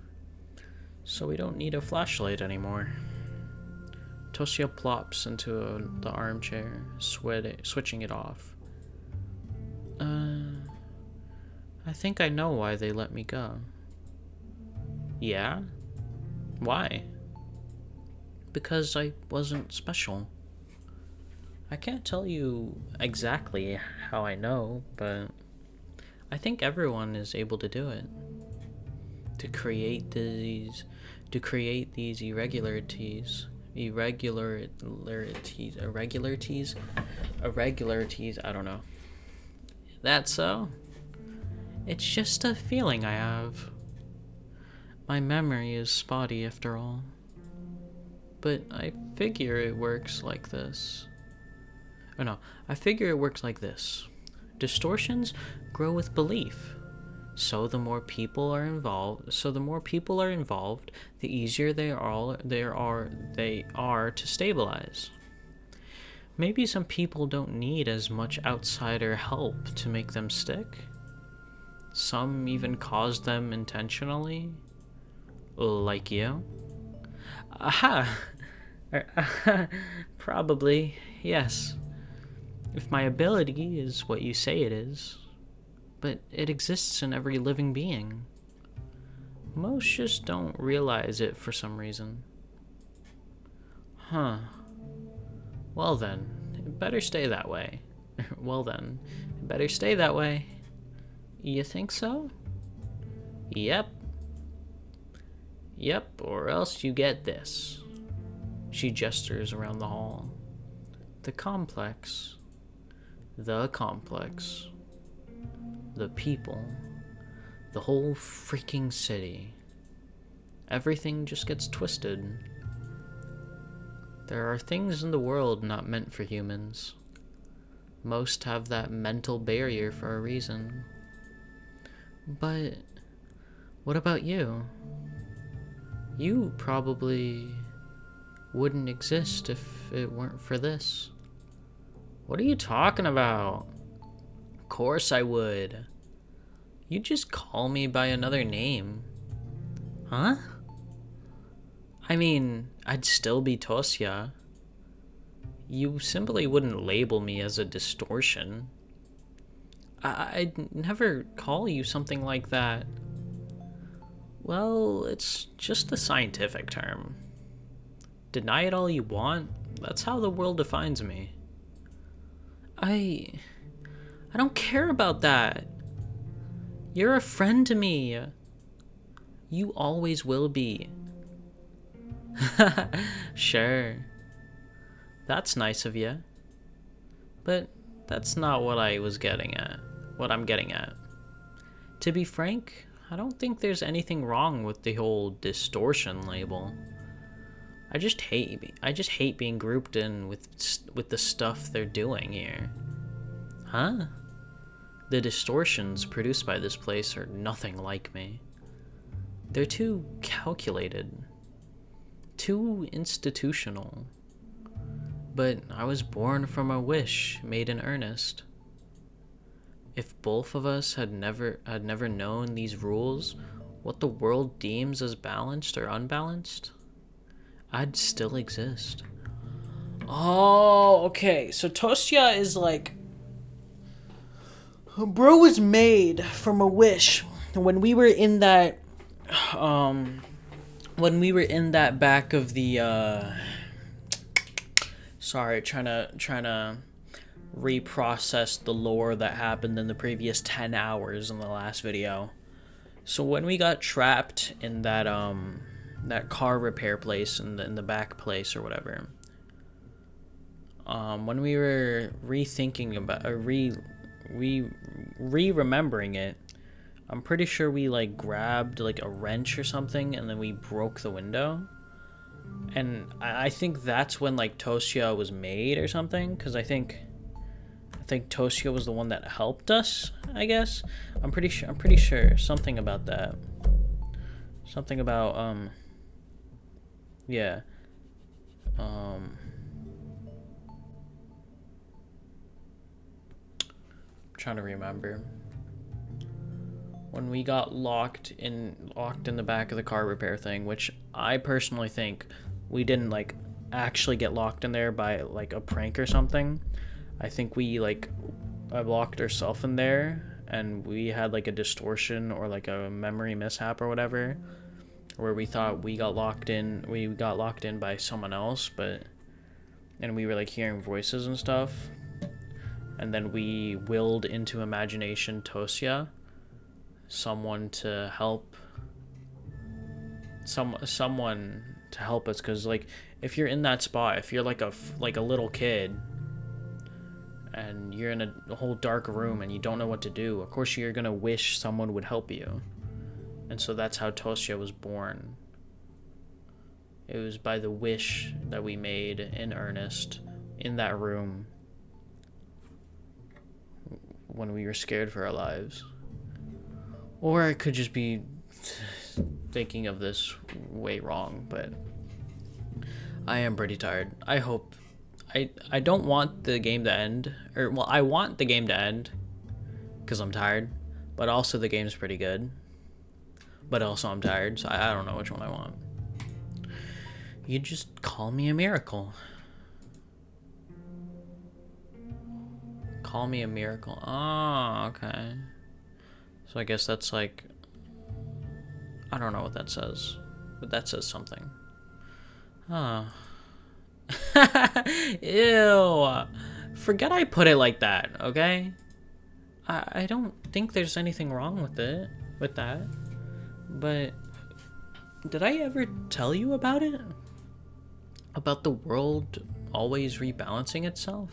So we don't need a flashlight anymore. Tosia plops into the armchair, switching it off. I think I know why they let me go. Yeah? Why? Because I wasn't special. I can't tell you exactly how I know, but I think everyone is able to do it. To create these irregularities, I don't know. That's so? It's just a feeling I have. My memory is spotty after all. But I figure it works like this. I figure it works like this. Distortions grow with belief. So the more people are involved, the easier they are to stabilize. Maybe some people don't need as much outsider help to make them stick. Some even cause them intentionally. Like you? Aha! Probably, yes. If my ability is what you say it is. But it exists in every living being. Most just don't realize it for some reason. Huh. Well then, it better stay that way. You think so? Yep, or else you get this. She gestures around the hall. The complex. The people. The whole freaking city. Everything just gets twisted. There are things in the world not meant for humans. Most have that mental barrier for a reason. But what about you? You probably wouldn't exist if it weren't for this. What are you talking about? Of course I would. You just call me by another name. Huh? I mean, I'd still be Tosia. You simply wouldn't label me as a distortion. I'd never call you something like that. Well, it's just a scientific term. Deny it all you want, that's how the world defines me. I don't care about that. You're a friend to me. You always will be. Sure. That's nice of you. But that's not what I was getting at. What I'm getting at. To be frank, I don't think there's anything wrong with the whole distortion label. I just hate being grouped in with the stuff they're doing here. Huh? The distortions produced by this place are nothing like me. They're too calculated. Too institutional. But I was born from a wish made in earnest. If both of us had never known these rules, what the world deems as balanced or unbalanced, I'd still exist. Oh, okay. So Tosia is like, bro was made from a wish. When we were in that back of the sorry, trying to reprocess the lore that happened in the previous 10 hours in the last video. So when we got trapped in that car repair place in the back place or whatever, when we were rethinking about remembering it, I'm pretty sure we like grabbed like a wrench or something and then we broke the window. And I think that's when like Tosia was made or something, because I think Tosia was the one that helped us, I guess. I'm pretty sure something about that. Something about yeah. I'm trying to remember. When we got locked in the back of the car repair thing, which I personally think we didn't like actually get locked in there by like a prank or something. I think we like locked ourselves in there and we had like a distortion or like a memory mishap or whatever, where we thought we got locked in by someone else, and we were like hearing voices and stuff, and then we willed into imagination Tosia, someone to help us, because like if you're in that spot, if you're like a little kid and you're in a whole dark room and you don't know what to do, of course you're gonna wish someone would help you. And so that's how Tosia was born. It was by the wish that we made in earnest in that room when we were scared for our lives. Or I could just be thinking of this way wrong, but I am pretty tired. I hope... I don't want the game to end. Or, well, I want the game to end because I'm tired. But also the game's pretty good. But also I'm tired, so I don't know which one I want. You just call me a miracle. Call me a miracle. Oh, okay. So I guess that's like... I don't know what that says. But that says something. Huh. Ew. Forget I put it like that, okay? I don't think there's anything wrong with it. With that. But... did I ever tell you about it? About the world always rebalancing itself?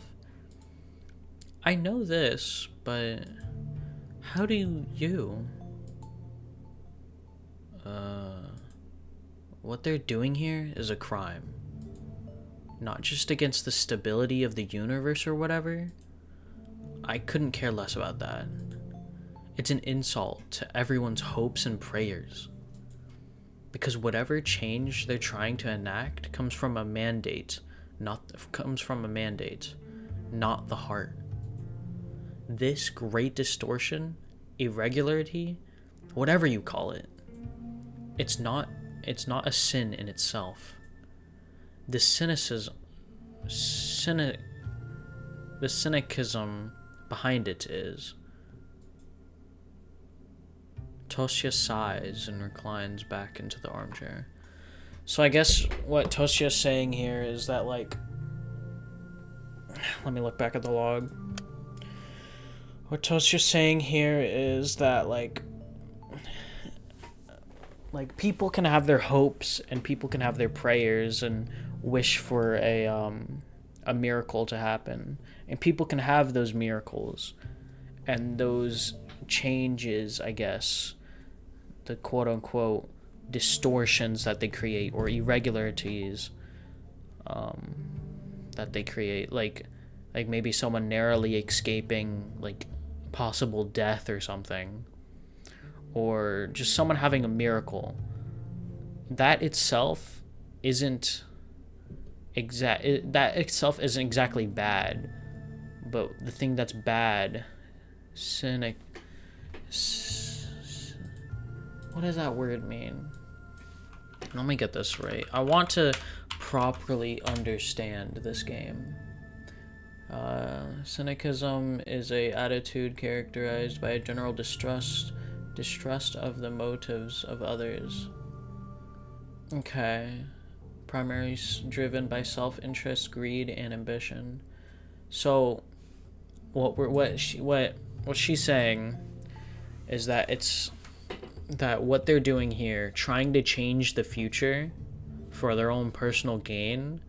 I know this, but... how do you? What they're doing here is a crime. Not just against the stability of the universe or whatever. I couldn't care less about that. It's an insult to everyone's hopes and prayers. Because whatever change they're trying to enact comes from a mandate, not the heart. This great distortion, irregularity, whatever you call it, it's not a sin in itself. The cynicism behind it is. Tosia sighs and reclines back into the armchair. So I guess what Tosia's saying here is that, like... let me look back at the log. What Tosia's saying here is that, like people can have their hopes and people can have their prayers and wish for a a miracle to happen. And people can have those miracles and those changes, I guess, the quote-unquote distortions that they create, or irregularities that they create, like maybe someone narrowly escaping like possible death or something, or just someone having a miracle. That itself isn't exactly bad, but the thing that's bad, cynic, what does that word mean? Let me get this right. I want to properly understand this game. Cynicism is a attitude characterized by a general distrust of the motives of others. Okay. Primarily driven by self-interest, greed, and ambition. So, what she's saying is that it's that what they're doing here, trying to change the future for their own personal gain,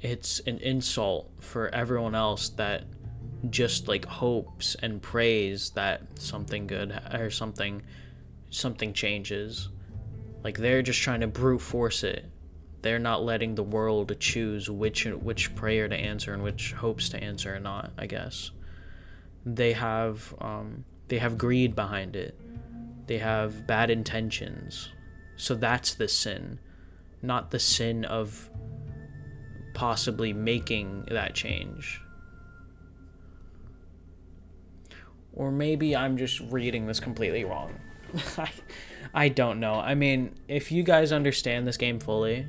it's an insult for everyone else that just like hopes and prays that something good or something changes. Like, they're just trying to brute force it. They're not letting the world choose which prayer to answer and which hopes to answer or not, I guess. They have greed behind it. They have bad intentions. So that's the sin, not the sin of possibly making that change. Or maybe I'm just reading this completely wrong. I don't know. I mean, if you guys understand this game fully,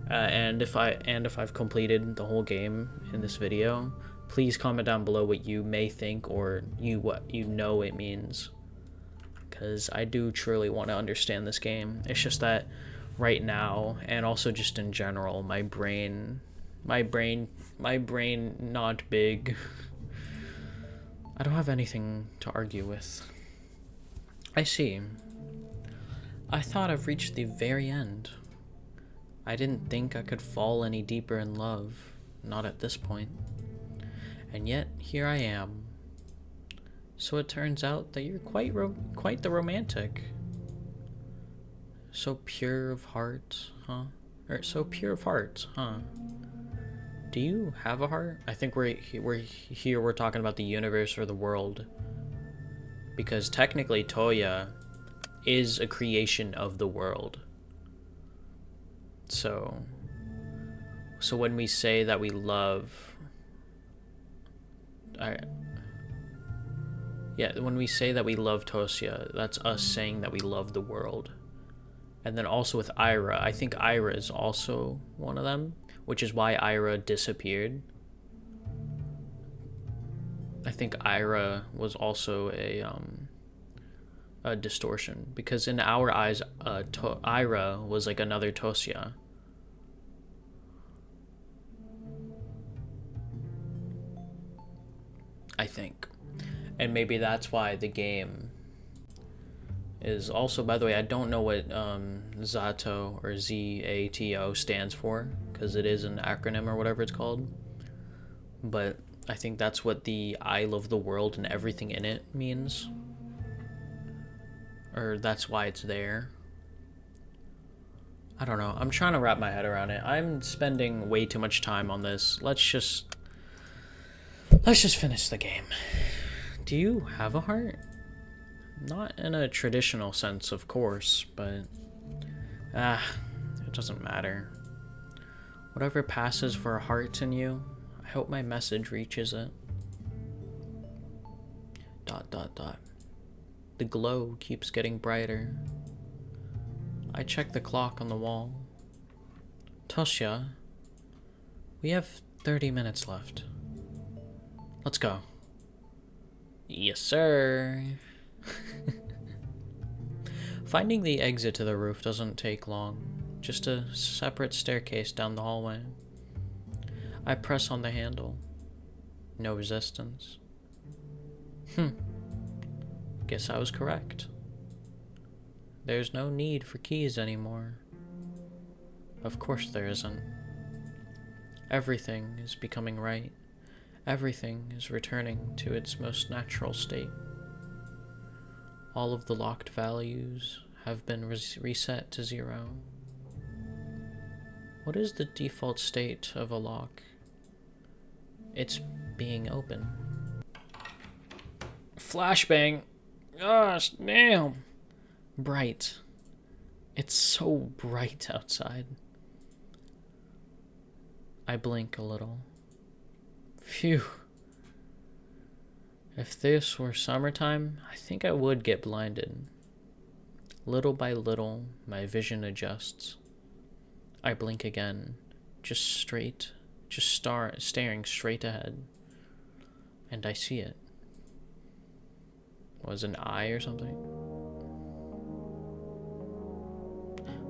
and if I've completed the whole game in this video, please comment down below what you may think, or what you know it means, because I do truly want to understand this game. It's just that right now, and also just in general, my brain not big. I don't have anything to argue with. I see. I thought I've reached the very end. I didn't think I could fall any deeper in love, not at this point. And yet, here I am. So it turns out that you're quite the romantic. So pure of heart, huh? So pure of heart, huh? Do you have a heart? I think we're talking about the universe or the world. Because technically Toya is a creation of the world. So when we say that we love, when we say that we love Tosia, that's us saying that we love the world. And then also with Ira, I think Ira is also one of them, which is why Ira disappeared. I think Ira was also a distortion, because in our eyes, Ira was like another Tosia. I think. And maybe that's why the game is also, by the way, I don't know what Z.A.T.O or Z.A.T.O stands for, because it is an acronym or whatever it's called. But I think that's what the I love the world and everything in it means. Or that's why it's there. I don't know. I'm trying to wrap my head around it. I'm spending way too much time on this. Let's just finish the game. Do you have a heart? Not in a traditional sense, of course, but it doesn't matter. Whatever passes for a heart in you, I hope my message reaches it. ... The glow keeps getting brighter. I check the clock on the wall. Tosia, we have 30 minutes left. Let's go. Yes, sir. Finding the exit to the roof doesn't take long. Just a separate staircase down the hallway. I press on the handle. No resistance. Guess I was correct. There's no need for keys anymore. Of course there isn't. Everything is becoming right. Everything is returning to its most natural state. All of the locked values have been reset to 0. What is the default state of a lock? It's being open. Flashbang. Gosh, damn. Bright. It's so bright outside. I blink a little. Phew. If this were summertime, I think I would get blinded. Little by little, my vision adjusts. I blink again, staring straight ahead. And I see it. Was it an eye or something?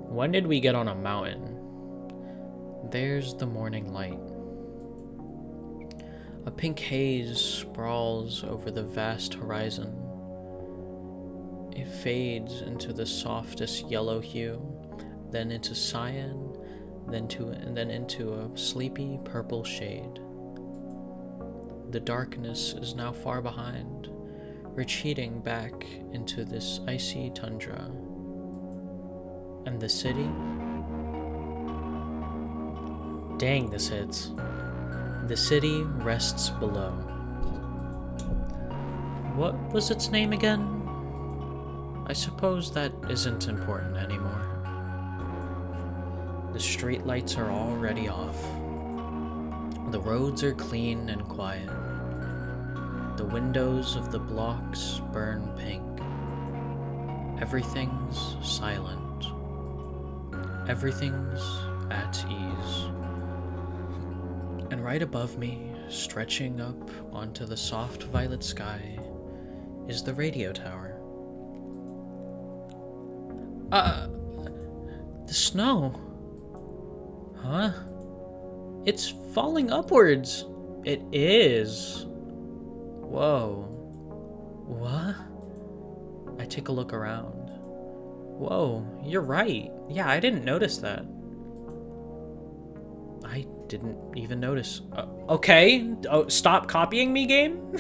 When did we get on a mountain? There's the morning light. A pink haze sprawls over the vast horizon. It fades into the softest yellow hue, then into cyan, then into a sleepy purple shade. The darkness is now far behind, retreating back into this icy tundra. And the city? Dang, this hits. The city rests below. What was its name again? I suppose that isn't important anymore. The streetlights are already off. The roads are clean and quiet. The windows of the blocks burn pink. Everything's silent. Everything's at ease. And right above me, stretching up onto the soft violet sky, is the radio tower. The snow. Huh? It's falling upwards. It is. Whoa. What? I take a look around. Whoa, you're right. Yeah, I didn't notice that. I didn't even notice. Okay. Oh, stop copying me, game.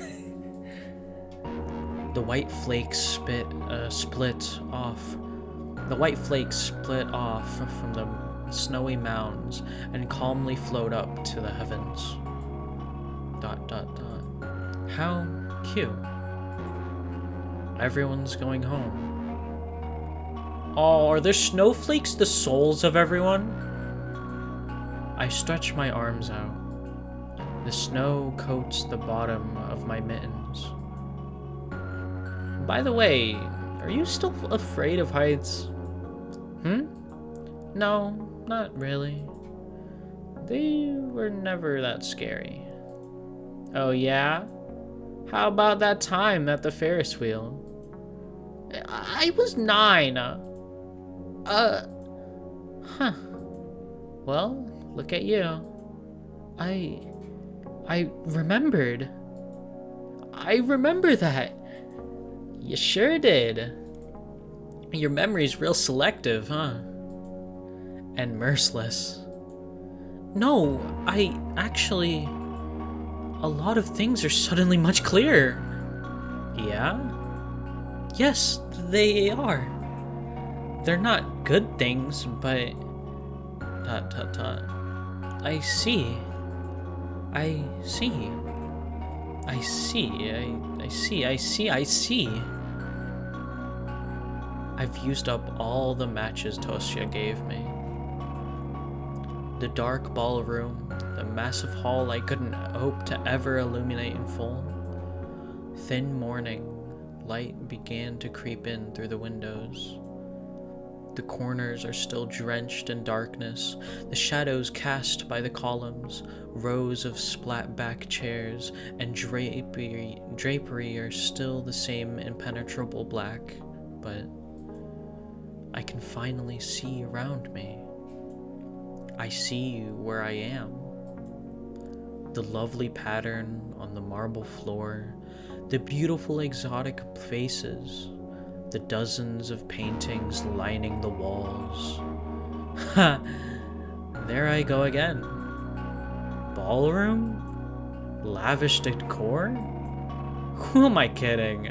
The white flakes split off. The white flakes split off from the snowy mounds and calmly float up to the heavens. ... How cute. Everyone's going home. Oh, are there snowflakes the souls of everyone? I stretch my arms out. The snow coats the bottom of my mittens. By the way, are you still afraid of heights? No, not really. They were never that scary. Oh yeah? How about that time at the Ferris wheel? I was 9. Well, look at you. I remembered. I remember that. You sure did. Your memory's real selective, huh? And merciless. No, I actually... A lot of things are suddenly much clearer. Yeah? Yes, they are. They're not good things, but... I see. I see. I see. I see. I've used up all the matches Tosia gave me. The dark ballroom, the massive hall I couldn't hope to ever illuminate in full. Thin morning light began to creep in through the windows. The corners are still drenched in darkness, the shadows cast by the columns, rows of splat-back chairs, and drapery are still the same impenetrable black, but I can finally see around me. I see where I am. The lovely pattern on the marble floor, the beautiful exotic faces, the dozens of paintings lining the walls. Ha! There I go again. ballroom? Lavish decor? Who am I kidding?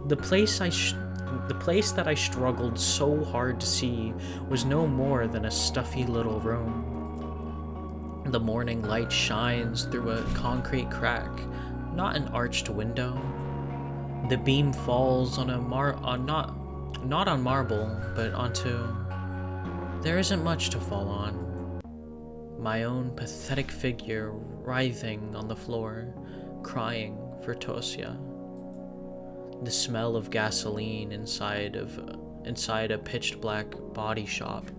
The place that I struggled so hard to see was no more than a stuffy little room. The morning light shines through a concrete crack, not an arched window. The beam falls on not on marble, but onto... There isn't much to fall on. My own pathetic figure writhing on the floor, crying for Tosia. The smell of gasoline inside a pitched black body shop.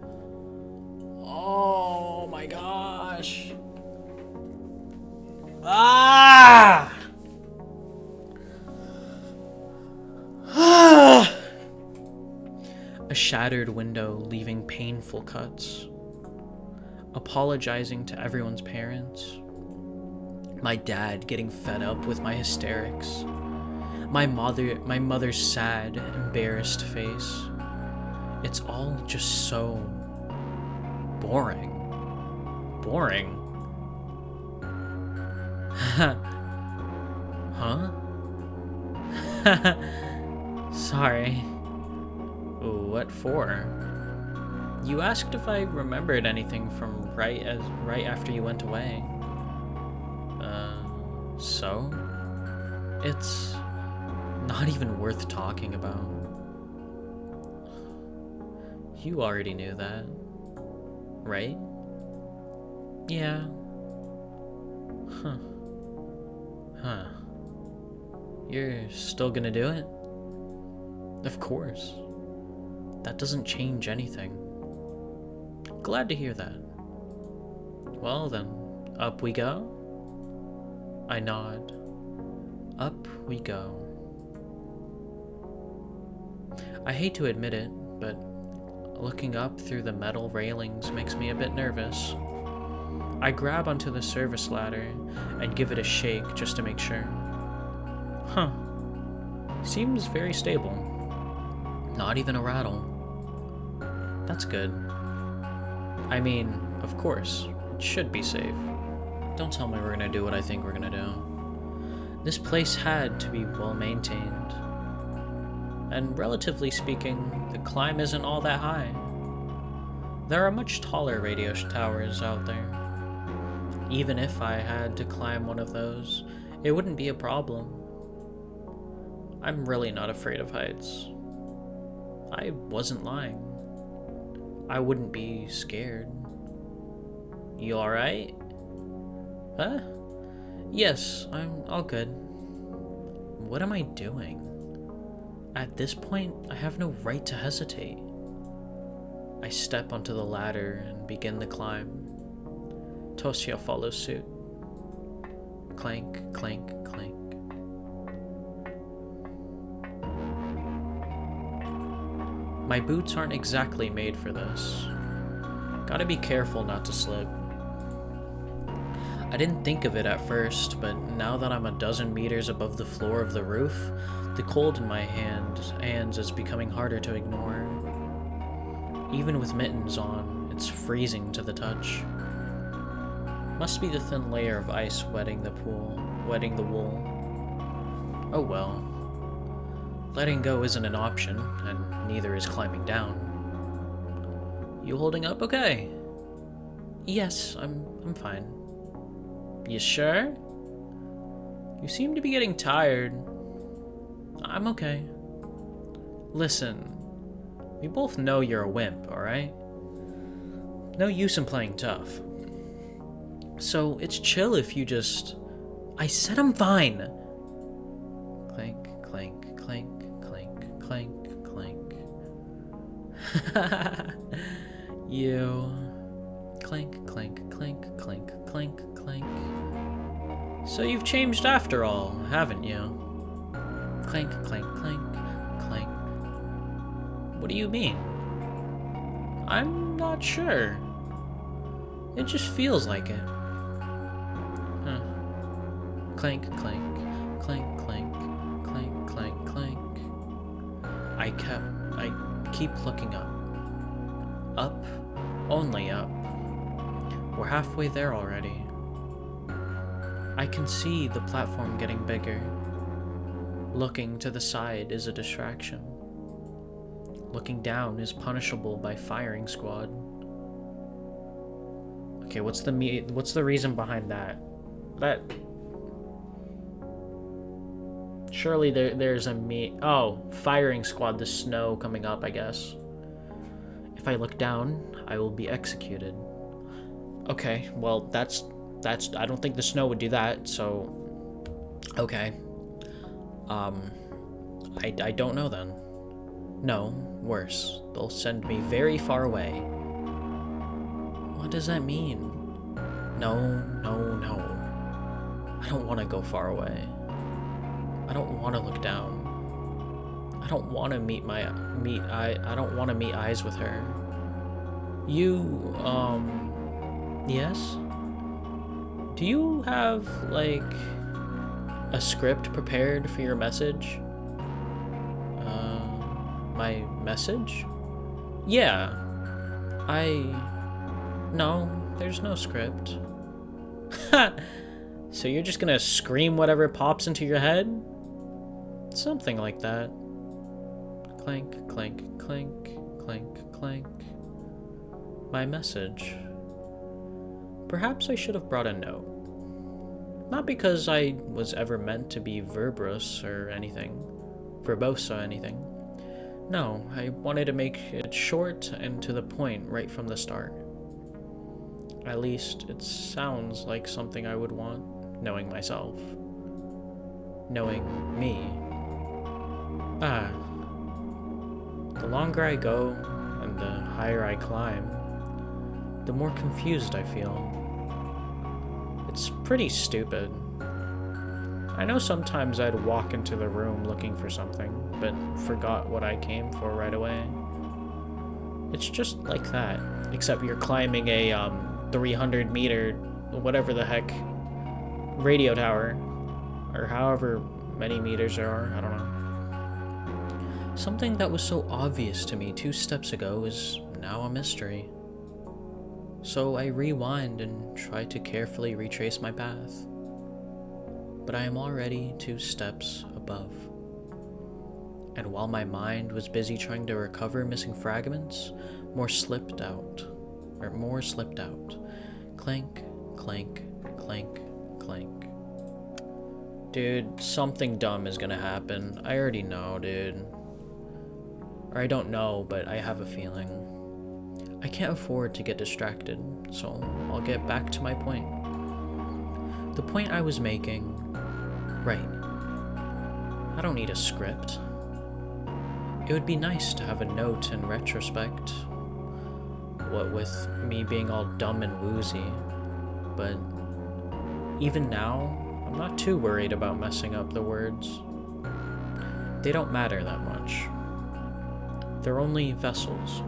Oh my gosh. Ah! A shattered window leaving painful cuts. Apologizing to everyone's parents. My dad getting fed up with my hysterics. My mother's sad, embarrassed face. It's all just so boring. Boring? Huh? Sorry. What for? You asked if I remembered anything from right after you went away. So? It's not even worth talking about. You already knew that, right? Yeah. Huh. You're still gonna do it? Of course. That doesn't change anything. Glad to hear that. Well then, up we go? I nod. Up we go. I hate to admit it, but looking up through the metal railings makes me a bit nervous. I grab onto the service ladder and give it a shake just to make sure. Huh. Seems very stable. Not even a rattle. That's good. I mean, of course, it should be safe. Don't tell me we're gonna do what I think we're gonna do. This place had to be well maintained. And relatively speaking, the climb isn't all that high. There are much taller radio towers out there. Even if I had to climb one of those, it wouldn't be a problem. I'm really not afraid of heights. I wasn't lying. I wouldn't be scared. You alright? Huh? Yes, I'm all good. What am I doing? At this point, I have no right to hesitate. I step onto the ladder and begin the climb. Tosia follows suit. Clank, clank, clank. My boots aren't exactly made for this. Gotta be careful not to slip. I didn't think of it at first, but now that I'm a dozen meters above the floor of the roof, the cold in my hands is becoming harder to ignore. Even with mittens on, it's freezing to the touch. Must be the thin layer of ice wetting the wool. Oh well. Letting go isn't an option, and neither is climbing down. You holding up okay? Yes, I'm fine. You sure? You seem to be getting tired. I'm okay. Listen, we both know you're a wimp, alright? No use in playing tough. So it's chill if you just... I said I'm fine! Clank, clank, clank, clank, clank, clank. You... Clank, clank, clank, clank, clank, clank. So you've changed after all, haven't you? Clank, clank, clank, clank. What do you mean? I'm not sure. It just feels like it. Huh. Clank, clank, clank, clank, clank, clank, clank. I keep looking up. Up, only up. We're halfway there already. I can see the platform getting bigger. Looking to the side is a distraction. Looking down is punishable by firing squad. Okay, what's the reason behind that? Surely there's a oh, firing squad, the snow coming up, I guess. If I look down, I will be executed. Okay, well, that's I don't think the snow would do that, so okay. I don't know then. No, worse. They'll send me very far away. What does that mean? No, no, no. I don't want to go far away. I don't want to look down. I don't want to I don't want to meet eyes with her. You, yes? Do you have, like, a script prepared for your message? My message? Yeah. No, there's no script. So you're just gonna scream whatever pops into your head? Something like that. Clank, clank, clank, clank, clank. My message. Perhaps I should have brought a note. Not because I was ever meant to be verbose or anything. Verbose or anything. No, I wanted to make it short and to the point right from the start. At least it sounds like something I would want, knowing myself. Knowing me. The longer I go and the higher I climb, the more confused I feel. It's pretty stupid. I know sometimes I'd walk into the room looking for something, but forgot what I came for right away. It's just like that, except you're climbing a 300-meter, whatever the heck, radio tower, or however many meters there are, I don't know. Something that was so obvious to me 2 steps ago is now a mystery. So I rewind and try to carefully retrace my path. But I am already 2 steps above. And while my mind was busy trying to recover missing fragments, more slipped out. Clank, clank, clank, clank. Dude, something dumb is gonna happen. I already know, dude. Or I don't know, but I have a feeling. I can't afford to get distracted, so I'll get back to my point. The point I was making, right. I don't need a script. It would be nice to have a note in retrospect, what with me being all dumb and woozy, but even now, I'm not too worried about messing up the words. They don't matter that much. They're only vessels.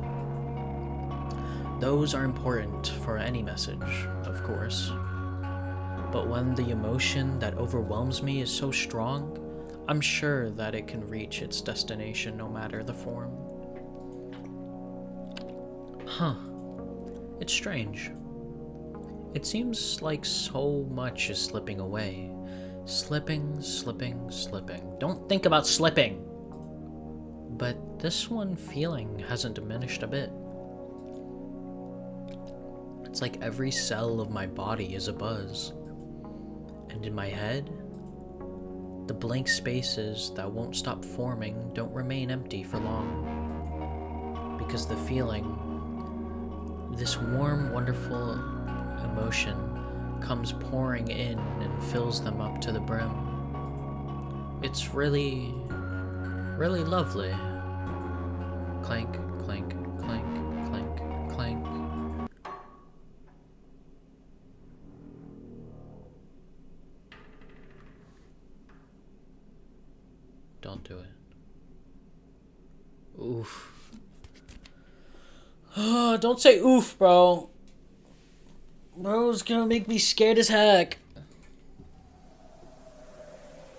Those are important for any message, of course. But when the emotion that overwhelms me is so strong, I'm sure that it can reach its destination no matter the form. Huh. It's strange. It seems like so much is slipping away. Slipping, slipping, slipping. Don't think about slipping! But this one feeling hasn't diminished a bit. It's like every cell of my body is abuzz. And in my head, the blank spaces that won't stop forming don't remain empty for long. Because the feeling, this warm, wonderful emotion, comes pouring in and fills them up to the brim. It's really, really lovely. Clank, clank, clank, clank, clank. Don't do it. Oof. Don't say oof, bro. Bro's gonna make me scared as heck.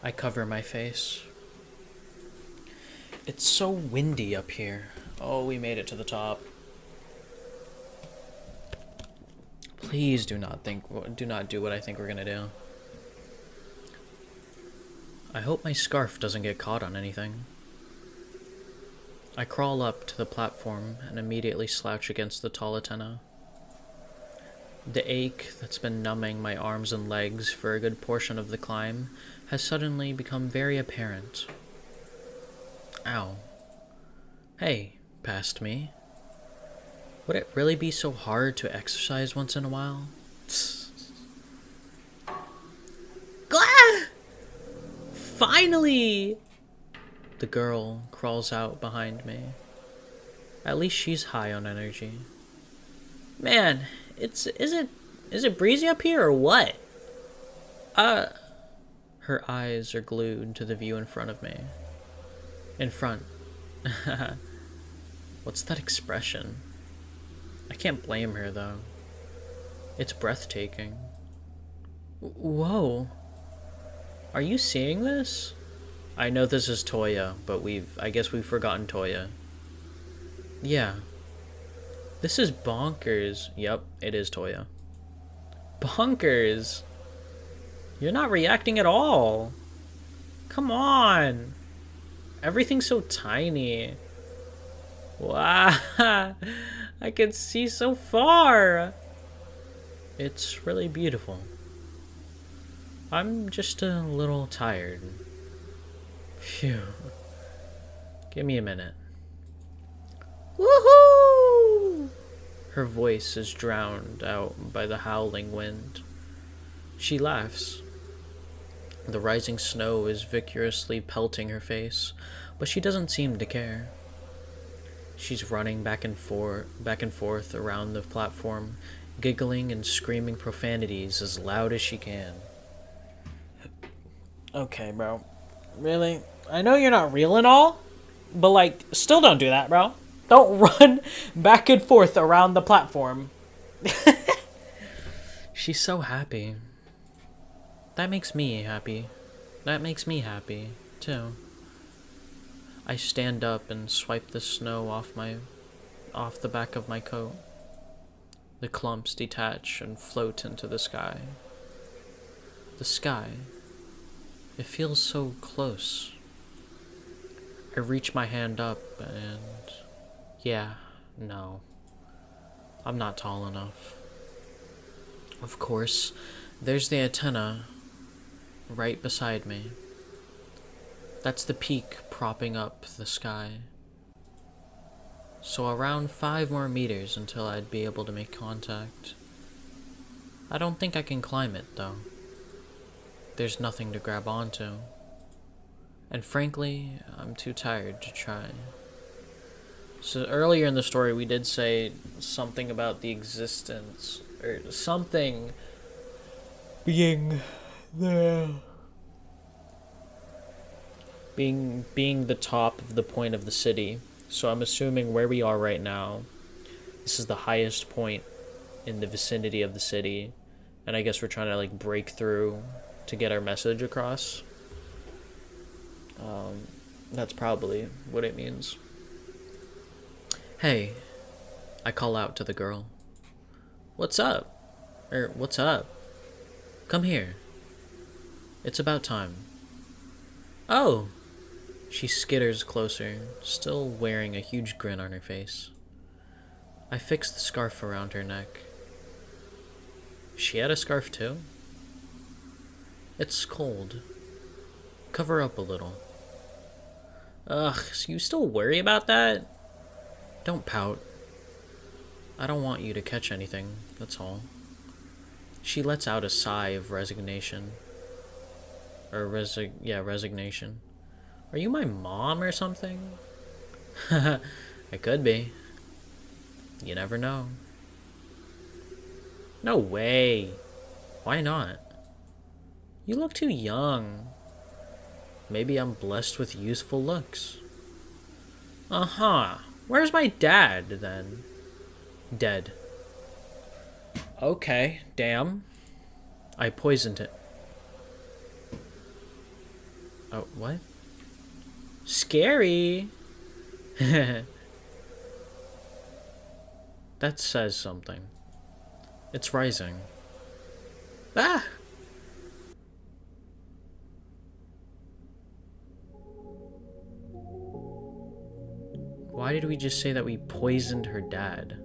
I cover my face. It's so windy up here. Oh, we made it to the top. Please do not do what I think we're gonna do. I hope my scarf doesn't get caught on anything. I crawl up to the platform and immediately slouch against the tall antenna. The ache that's been numbing my arms and legs for a good portion of the climb has suddenly become very apparent. Ow. Hey, past me. Would it really be so hard to exercise once in a while? Gah! Finally! The girl crawls out behind me. At least she's high on energy. Man, is it breezy up here or what? Her eyes are glued to the view in front of me. In front. What's that expression? I can't blame her though. It's breathtaking. Whoa. Are you seeing this? I know this is Toya, but I guess we've forgotten Toya. Yeah. This is bonkers. Yep, it is Toya. Bonkers. You're not reacting at all. Come on. Everything's so tiny. Wow. I can see so far. It's really beautiful. I'm just a little tired. Phew. Give me a minute. Woohoo! Her voice is drowned out by the howling wind. She laughs. The rising snow is vigorously pelting her face, but she doesn't seem to care. She's running back and forth around the platform, giggling and screaming profanities as loud as she can. Okay, bro. Really? I know you're not real and all, but like, still don't do that, bro. Don't run back and forth around the platform. She's so happy. That makes me happy. That makes me happy, too. I stand up and swipe the snow off the back of my coat. The clumps detach and float into the sky. The sky. It feels so close. I reach my hand up and... yeah, no. I'm not tall enough. Of course, there's the antenna right beside me. That's the peak propping up the sky. So around 5 more meters until I'd be able to make contact. I don't think I can climb it, though. There's nothing to grab onto. And frankly, I'm too tired to try. So earlier in the story, we did say something about the existence, or something being there. Being the top of the point of the city. So I'm assuming where we are right now, this is the highest point in the vicinity of the city. And I guess we're trying to like break through to get our message across. That's probably what it means. Hey, I call out to the girl. What's up? What's up? Come here. It's about time. Oh! She skitters closer, still wearing a huge grin on her face. I fix the scarf around her neck. She had a scarf too? It's cold. Cover up a little. Ugh, so you still worry about that? Don't pout. I don't want you to catch anything, that's all. She lets out a sigh of resignation. Resignation. Are you my mom or something? I could be. You never know. No way. Why not? You look too young. Maybe I'm blessed with youthful looks. Uh-huh. Where's my dad, then? Dead. Okay, damn. I poisoned it. Oh, what? Scary. That says something. It's rising. Ah! Why did we just say that we poisoned her dad?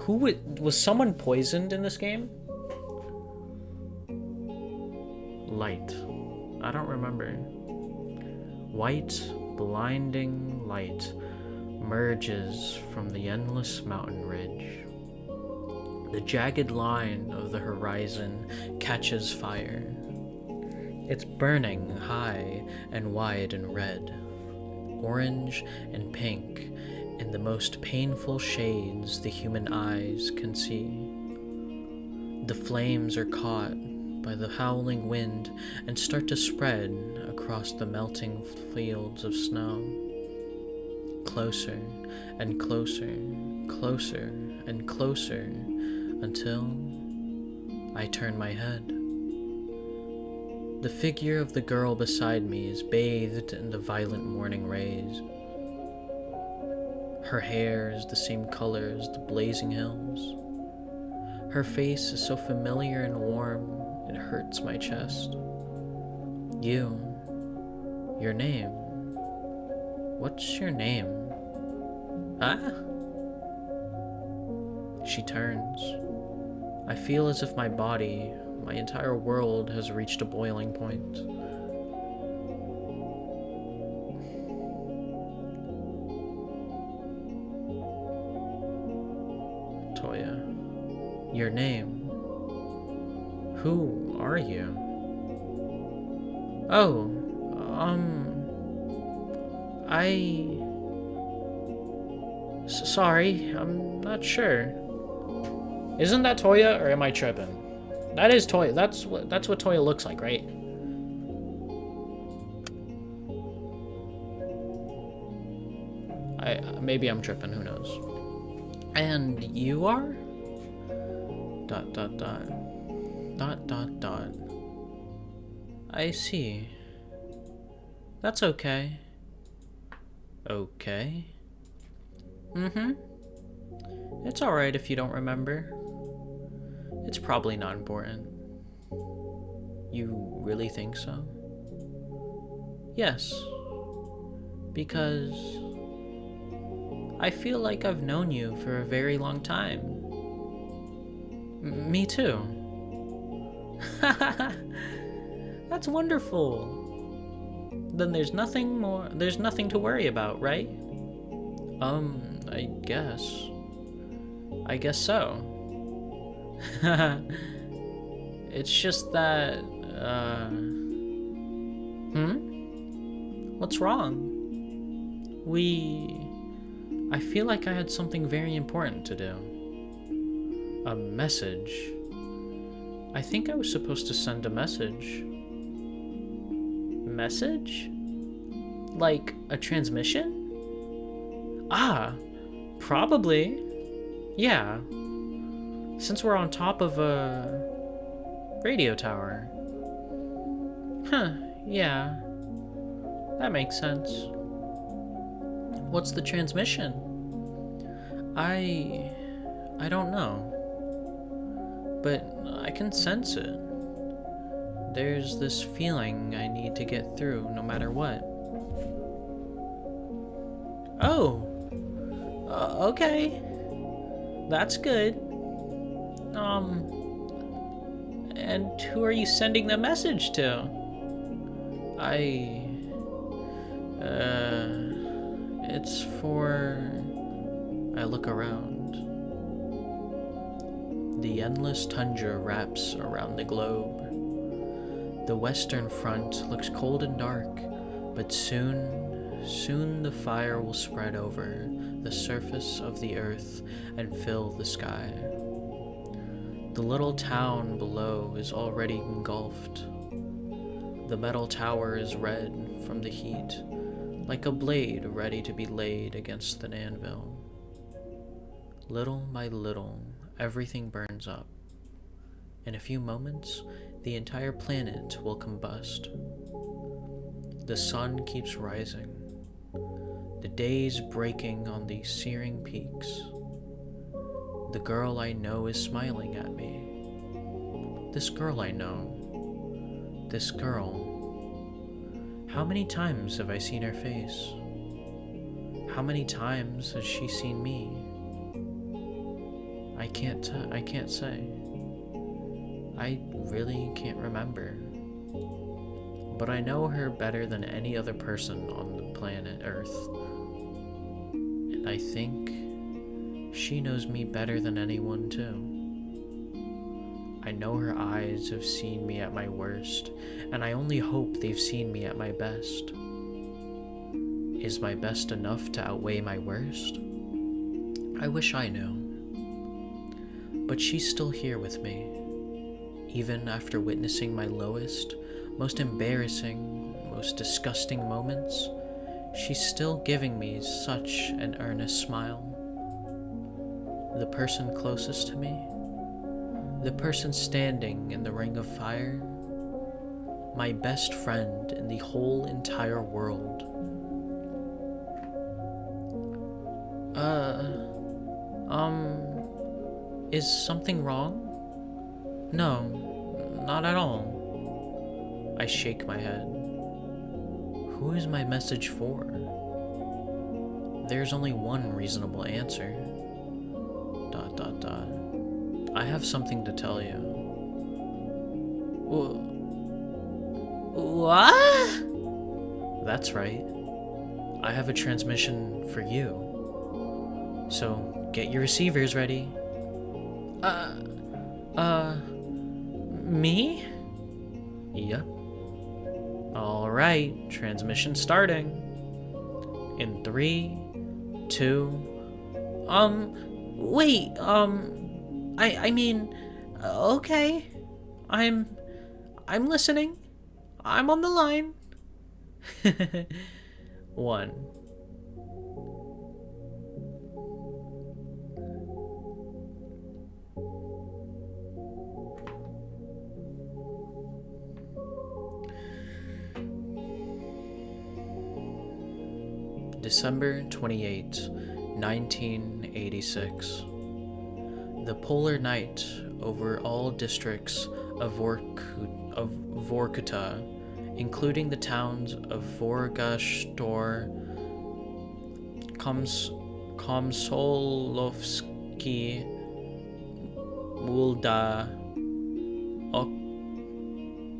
Was someone poisoned in this game? Light. I don't remember. White, blinding light merges from the endless mountain ridge. The jagged line of the horizon catches fire. It's burning high and wide and red, orange and pink, in the most painful shades the human eyes can see. The flames are caught by the howling wind and start to spread across the melting fields of snow. Closer and closer, closer and closer, until I turn my head. The figure of the girl beside me is bathed in the violent morning rays. Her hair is the same color as the blazing hills. Her face is so familiar and warm, it hurts my chest. Your name. What's your name? Ah? She turns. I feel as if my body, my entire world has reached a boiling point. Toya. Your name. Who are you? Oh, sorry, I'm not sure. Isn't that Toya, or am I tripping? That is Toya. That's what Toya looks like, right? Maybe I'm tripping. Who knows? And you are? ... I see. That's okay. Okay. It's alright if you don't remember. It's probably not important. You really think so? Yes. Because I feel like I've known you for a very long time. Me too. That's wonderful. Then there's nothing to worry about, right? I guess so. It's just that, What's wrong? I feel like I had something very important to do. A message. I think I was supposed to send a message. Message? Like a transmission? Ah, probably. Yeah. Since we're on top of a radio tower. Huh, yeah. That makes sense. What's the transmission? I don't know. But I can sense it. There's this feeling I need to get through no matter what. Oh. Okay. That's good. And who are you sending the message to? It's for... I look around. The endless tundra wraps around the globe. The western front looks cold and dark, but soon the fire will spread over the surface of the earth and fill the sky. The little town below is already engulfed. The metal tower is red from the heat, like a blade ready to be laid against an anvil. Little by little, everything burns up. In a few moments, the entire planet will combust. The sun keeps rising, the days breaking on these searing peaks. The girl I know is smiling at me. This girl I know. This girl. How many times have I seen her face? How many times has she seen me? I can't say. I really can't remember. But I know her better than any other person on the planet Earth. And I think she knows me better than anyone too. I know her eyes have seen me at my worst, and I only hope they've seen me at my best. Is my best enough to outweigh my worst? I wish I knew. But she's still here with me. Even after witnessing my lowest, most embarrassing, most disgusting moments, she's still giving me such an earnest smile. The person closest to me, the person standing in the ring of fire, my best friend in the whole entire world. Is something wrong? No, not at all. I shake my head. Who is my message for? There's only one reasonable answer. ... I have something to tell you. What? That's right. I have a transmission for you. So, get your receivers ready. Me? Yep. Alright, transmission starting. In 3, 2... Wait, I mean, okay. I'm listening. I'm on the line. 1. December 28, 1986. The polar night over all districts of Vorkuta, including the towns of Vorgastor, Komsolovsky, Mulda,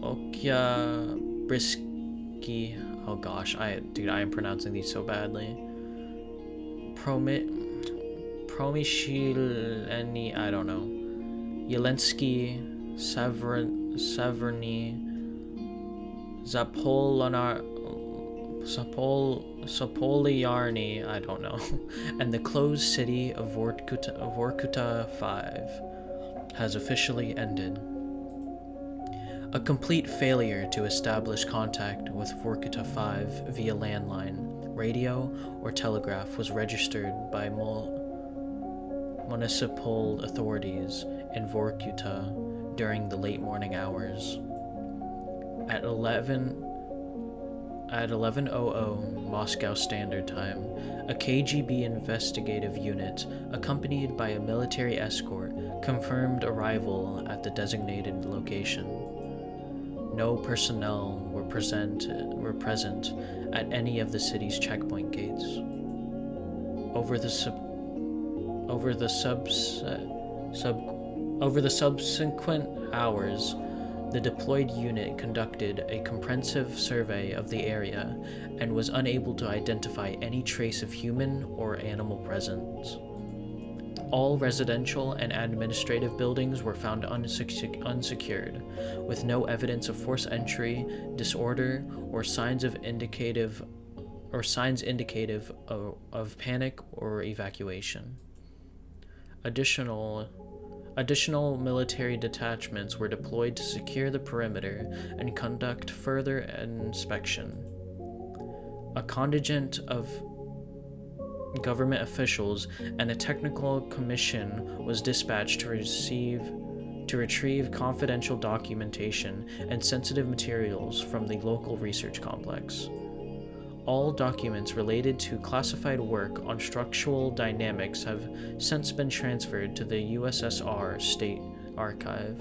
Oktyabrski. Oh gosh, I am pronouncing these so badly. Promishileni, I don't know. Yelensky, Severny, Zapoliarny, I don't know, and the closed city of Vorkuta 5 has officially ended. A complete failure to establish contact with Vorkuta 5 via landline, radio, or telegraph was registered by municipal authorities in Vorkuta during the late morning hours. At 11:00 Moscow Standard Time, a KGB investigative unit, accompanied by a military escort, confirmed arrival at the designated location. No personnel were present at any of the city's checkpoint gates. Over the subsequent hours, the deployed unit conducted a comprehensive survey of the area and was unable to identify any trace of human or animal presence. All residential and administrative buildings were found unsecured, with no evidence of forced entry, disorder, or signs indicative of panic or evacuation. Additional military detachments were deployed to secure the perimeter and conduct further inspection. A contingent of government officials and a technical commission was dispatched to retrieve confidential documentation and sensitive materials from the local research complex. All documents related to classified work on structural dynamics have since been transferred to the USSR State Archive.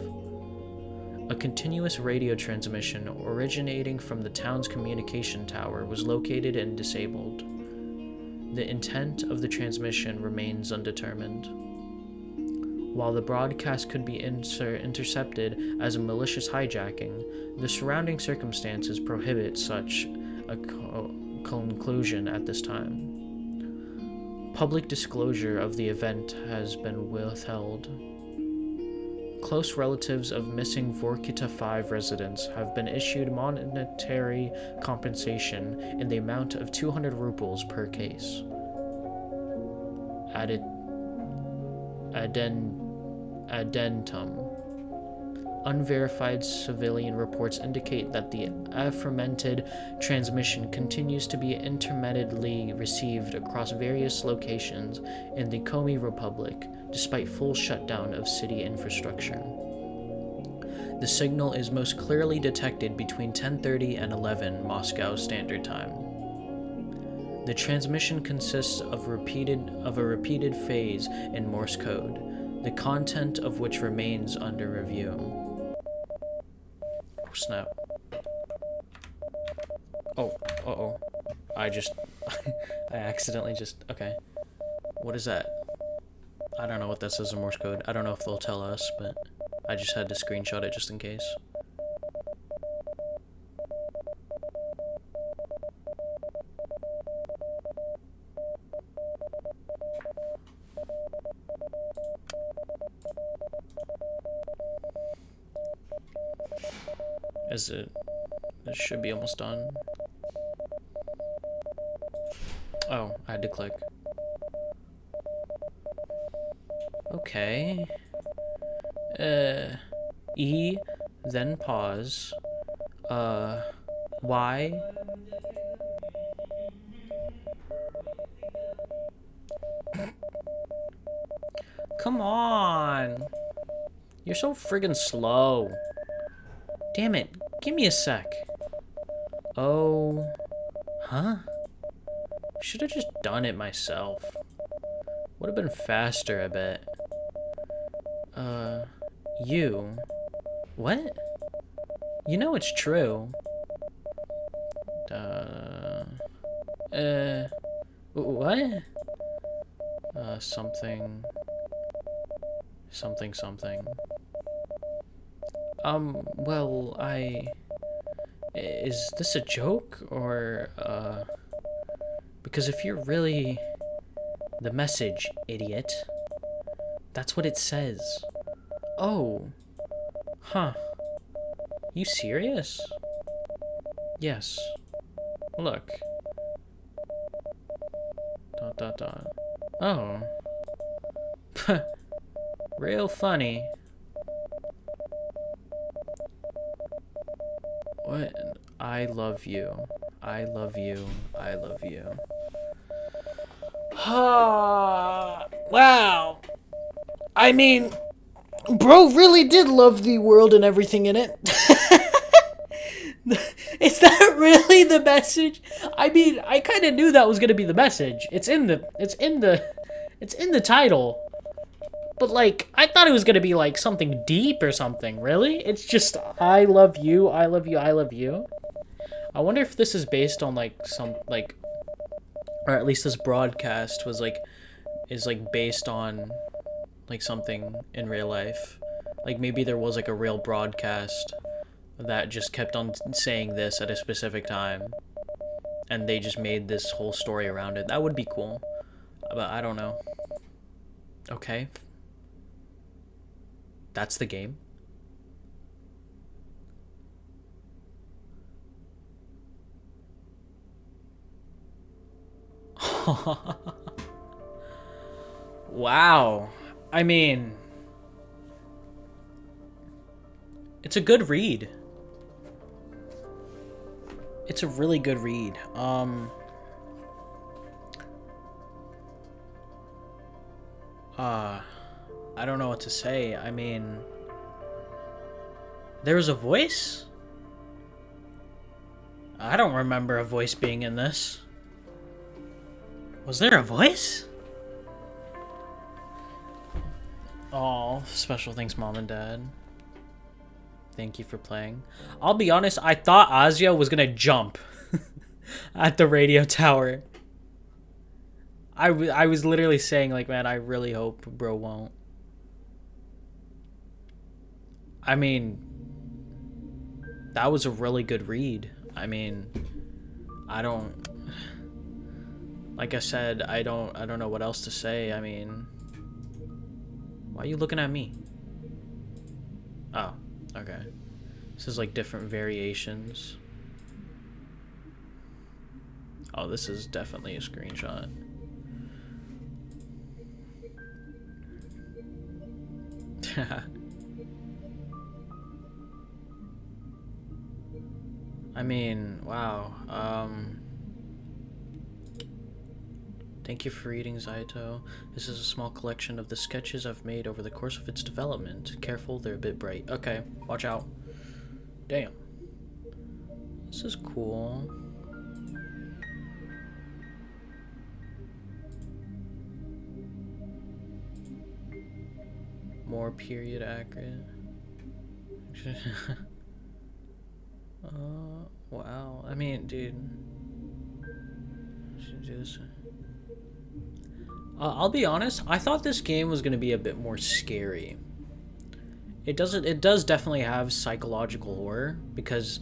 A continuous radio transmission originating from the town's communication tower was located and disabled. The intent of the transmission remains undetermined. While the broadcast could be intercepted as a malicious hijacking, the surrounding circumstances prohibit such a conclusion at this time. Public disclosure of the event has been withheld. Close relatives of missing Vorkita 5 residents have been issued monetary compensation in the amount of 200 rubles per case. Addendum. Unverified civilian reports indicate that the aforementioned transmission continues to be intermittently received across various locations in the Komi Republic, despite full shutdown of city infrastructure. The signal is most clearly detected between 10:30 and 11 Moscow Standard Time. The transmission consists of a repeated phase in Morse code, the content of which remains under review. Oh, snap. Oh, uh-oh. I accidentally okay. What is that? I don't know what that says in Morse code. I don't know if they'll tell us, but I just had to screenshot it just in case. It should be almost done. Oh, I had to click. Okay. E, then pause. Y. Come on! You're so friggin' slow. Damn it, give me a sec. Oh. Huh? Should have just done it myself. Would have been faster, I bet. You. What? You know it's true. What? Something. Well, is this a joke, or, because if you're really the message, idiot, that's what it says. Oh. Huh. You serious? Yes. Look. ... Oh. Real funny. What? I love you. I love you. I love you. Wow. I mean, bro really did love the world and everything in it. Is that really the message? I mean, I kind of knew that was gonna be the message. It's in the title. But like, I thought it was gonna be like something deep or something. Really? It's just I love you, I love you, I love you. I wonder if this is based on like some like, or at least this broadcast was like, is like based on like something in real life. Like maybe there was like a real broadcast that just kept on saying this at a specific time, and they just made this whole story around it. That would be cool, but I don't know. Okay. That's the game. Wow. I mean, it's a good read. It's a really good read. I don't know what to say. I mean, there was a voice? I don't remember a voice being in this. Was there a voice? Oh, special thanks, Mom and Dad. Thank you for playing. I'll be honest, I thought Azia was gonna jump at the radio tower. I was literally saying, like, man, I really hope bro won't. I mean, that was a really good read. I mean, I don't, like I said, I don't know what else to say. I mean, why are you looking at me? Oh, okay. This is like different variations. Oh, this is definitely a screenshot. I mean, wow. Thank you for reading, Z.A.T.O. This is a small collection of the sketches I've made over the course of its development. Careful, they're a bit bright. Okay, watch out. Damn. This is cool. More period accurate. Wow. I mean, dude. Should do this. I'll be honest. I thought this game was gonna be a bit more scary. It doesn't. It does definitely have psychological horror because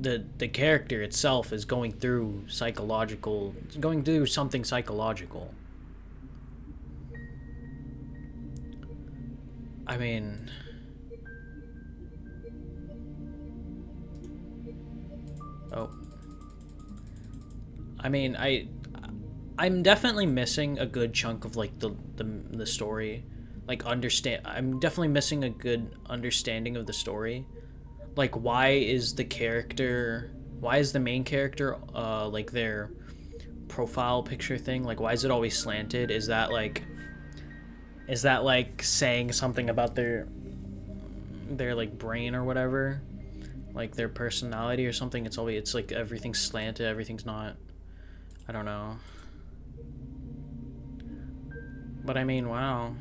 the character itself is going through something psychological. I mean, oh, I mean, I'm definitely missing a good chunk of like the story, like I'm definitely missing a good understanding of the story. Like, why is the main character, like their profile picture thing, like why is it always slanted? Is that like saying something about their like brain or whatever, like their personality or something? It's like everything's slanted, everything's not, I don't know. But I mean, wow.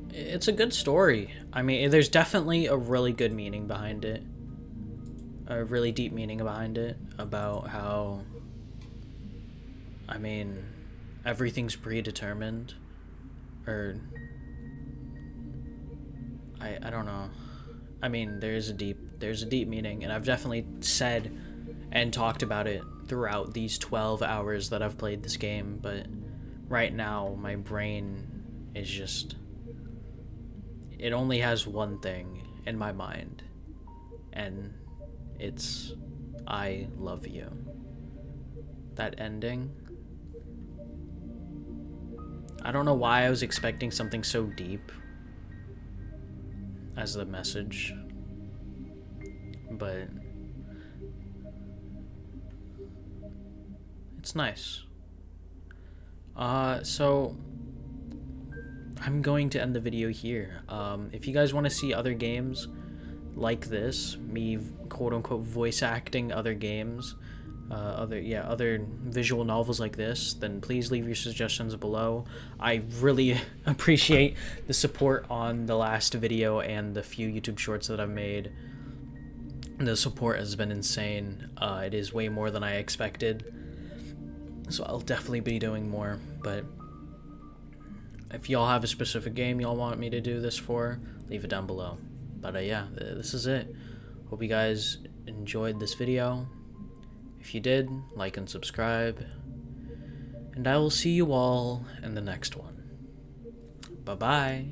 It's a good story. I mean, there's definitely a really good meaning behind it. A really deep meaning behind it about how, I mean, everything's predetermined. Or, I don't know. I mean, there's a deep meaning, and I've definitely said and talked about it throughout these 12 hours that I've played this game, but right now my brain is just, it only has one thing in my mind, and it's I love you. That ending, I don't know why I was expecting something so deep as the message, but it's nice. So I'm going to end the video here. If you guys want to see other games like this, me quote-unquote voice acting other games, other visual novels like this, then please leave your suggestions below. I really appreciate the support on the last video and the few YouTube shorts that I've made. The support has been insane. It is way more than I expected, so I'll definitely be doing more. But if y'all have a specific game y'all want me to do this for, leave it down below. But yeah, this is it. Hope you guys enjoyed this video. If you did, like and subscribe. And I will see you all in the next one. Bye-bye.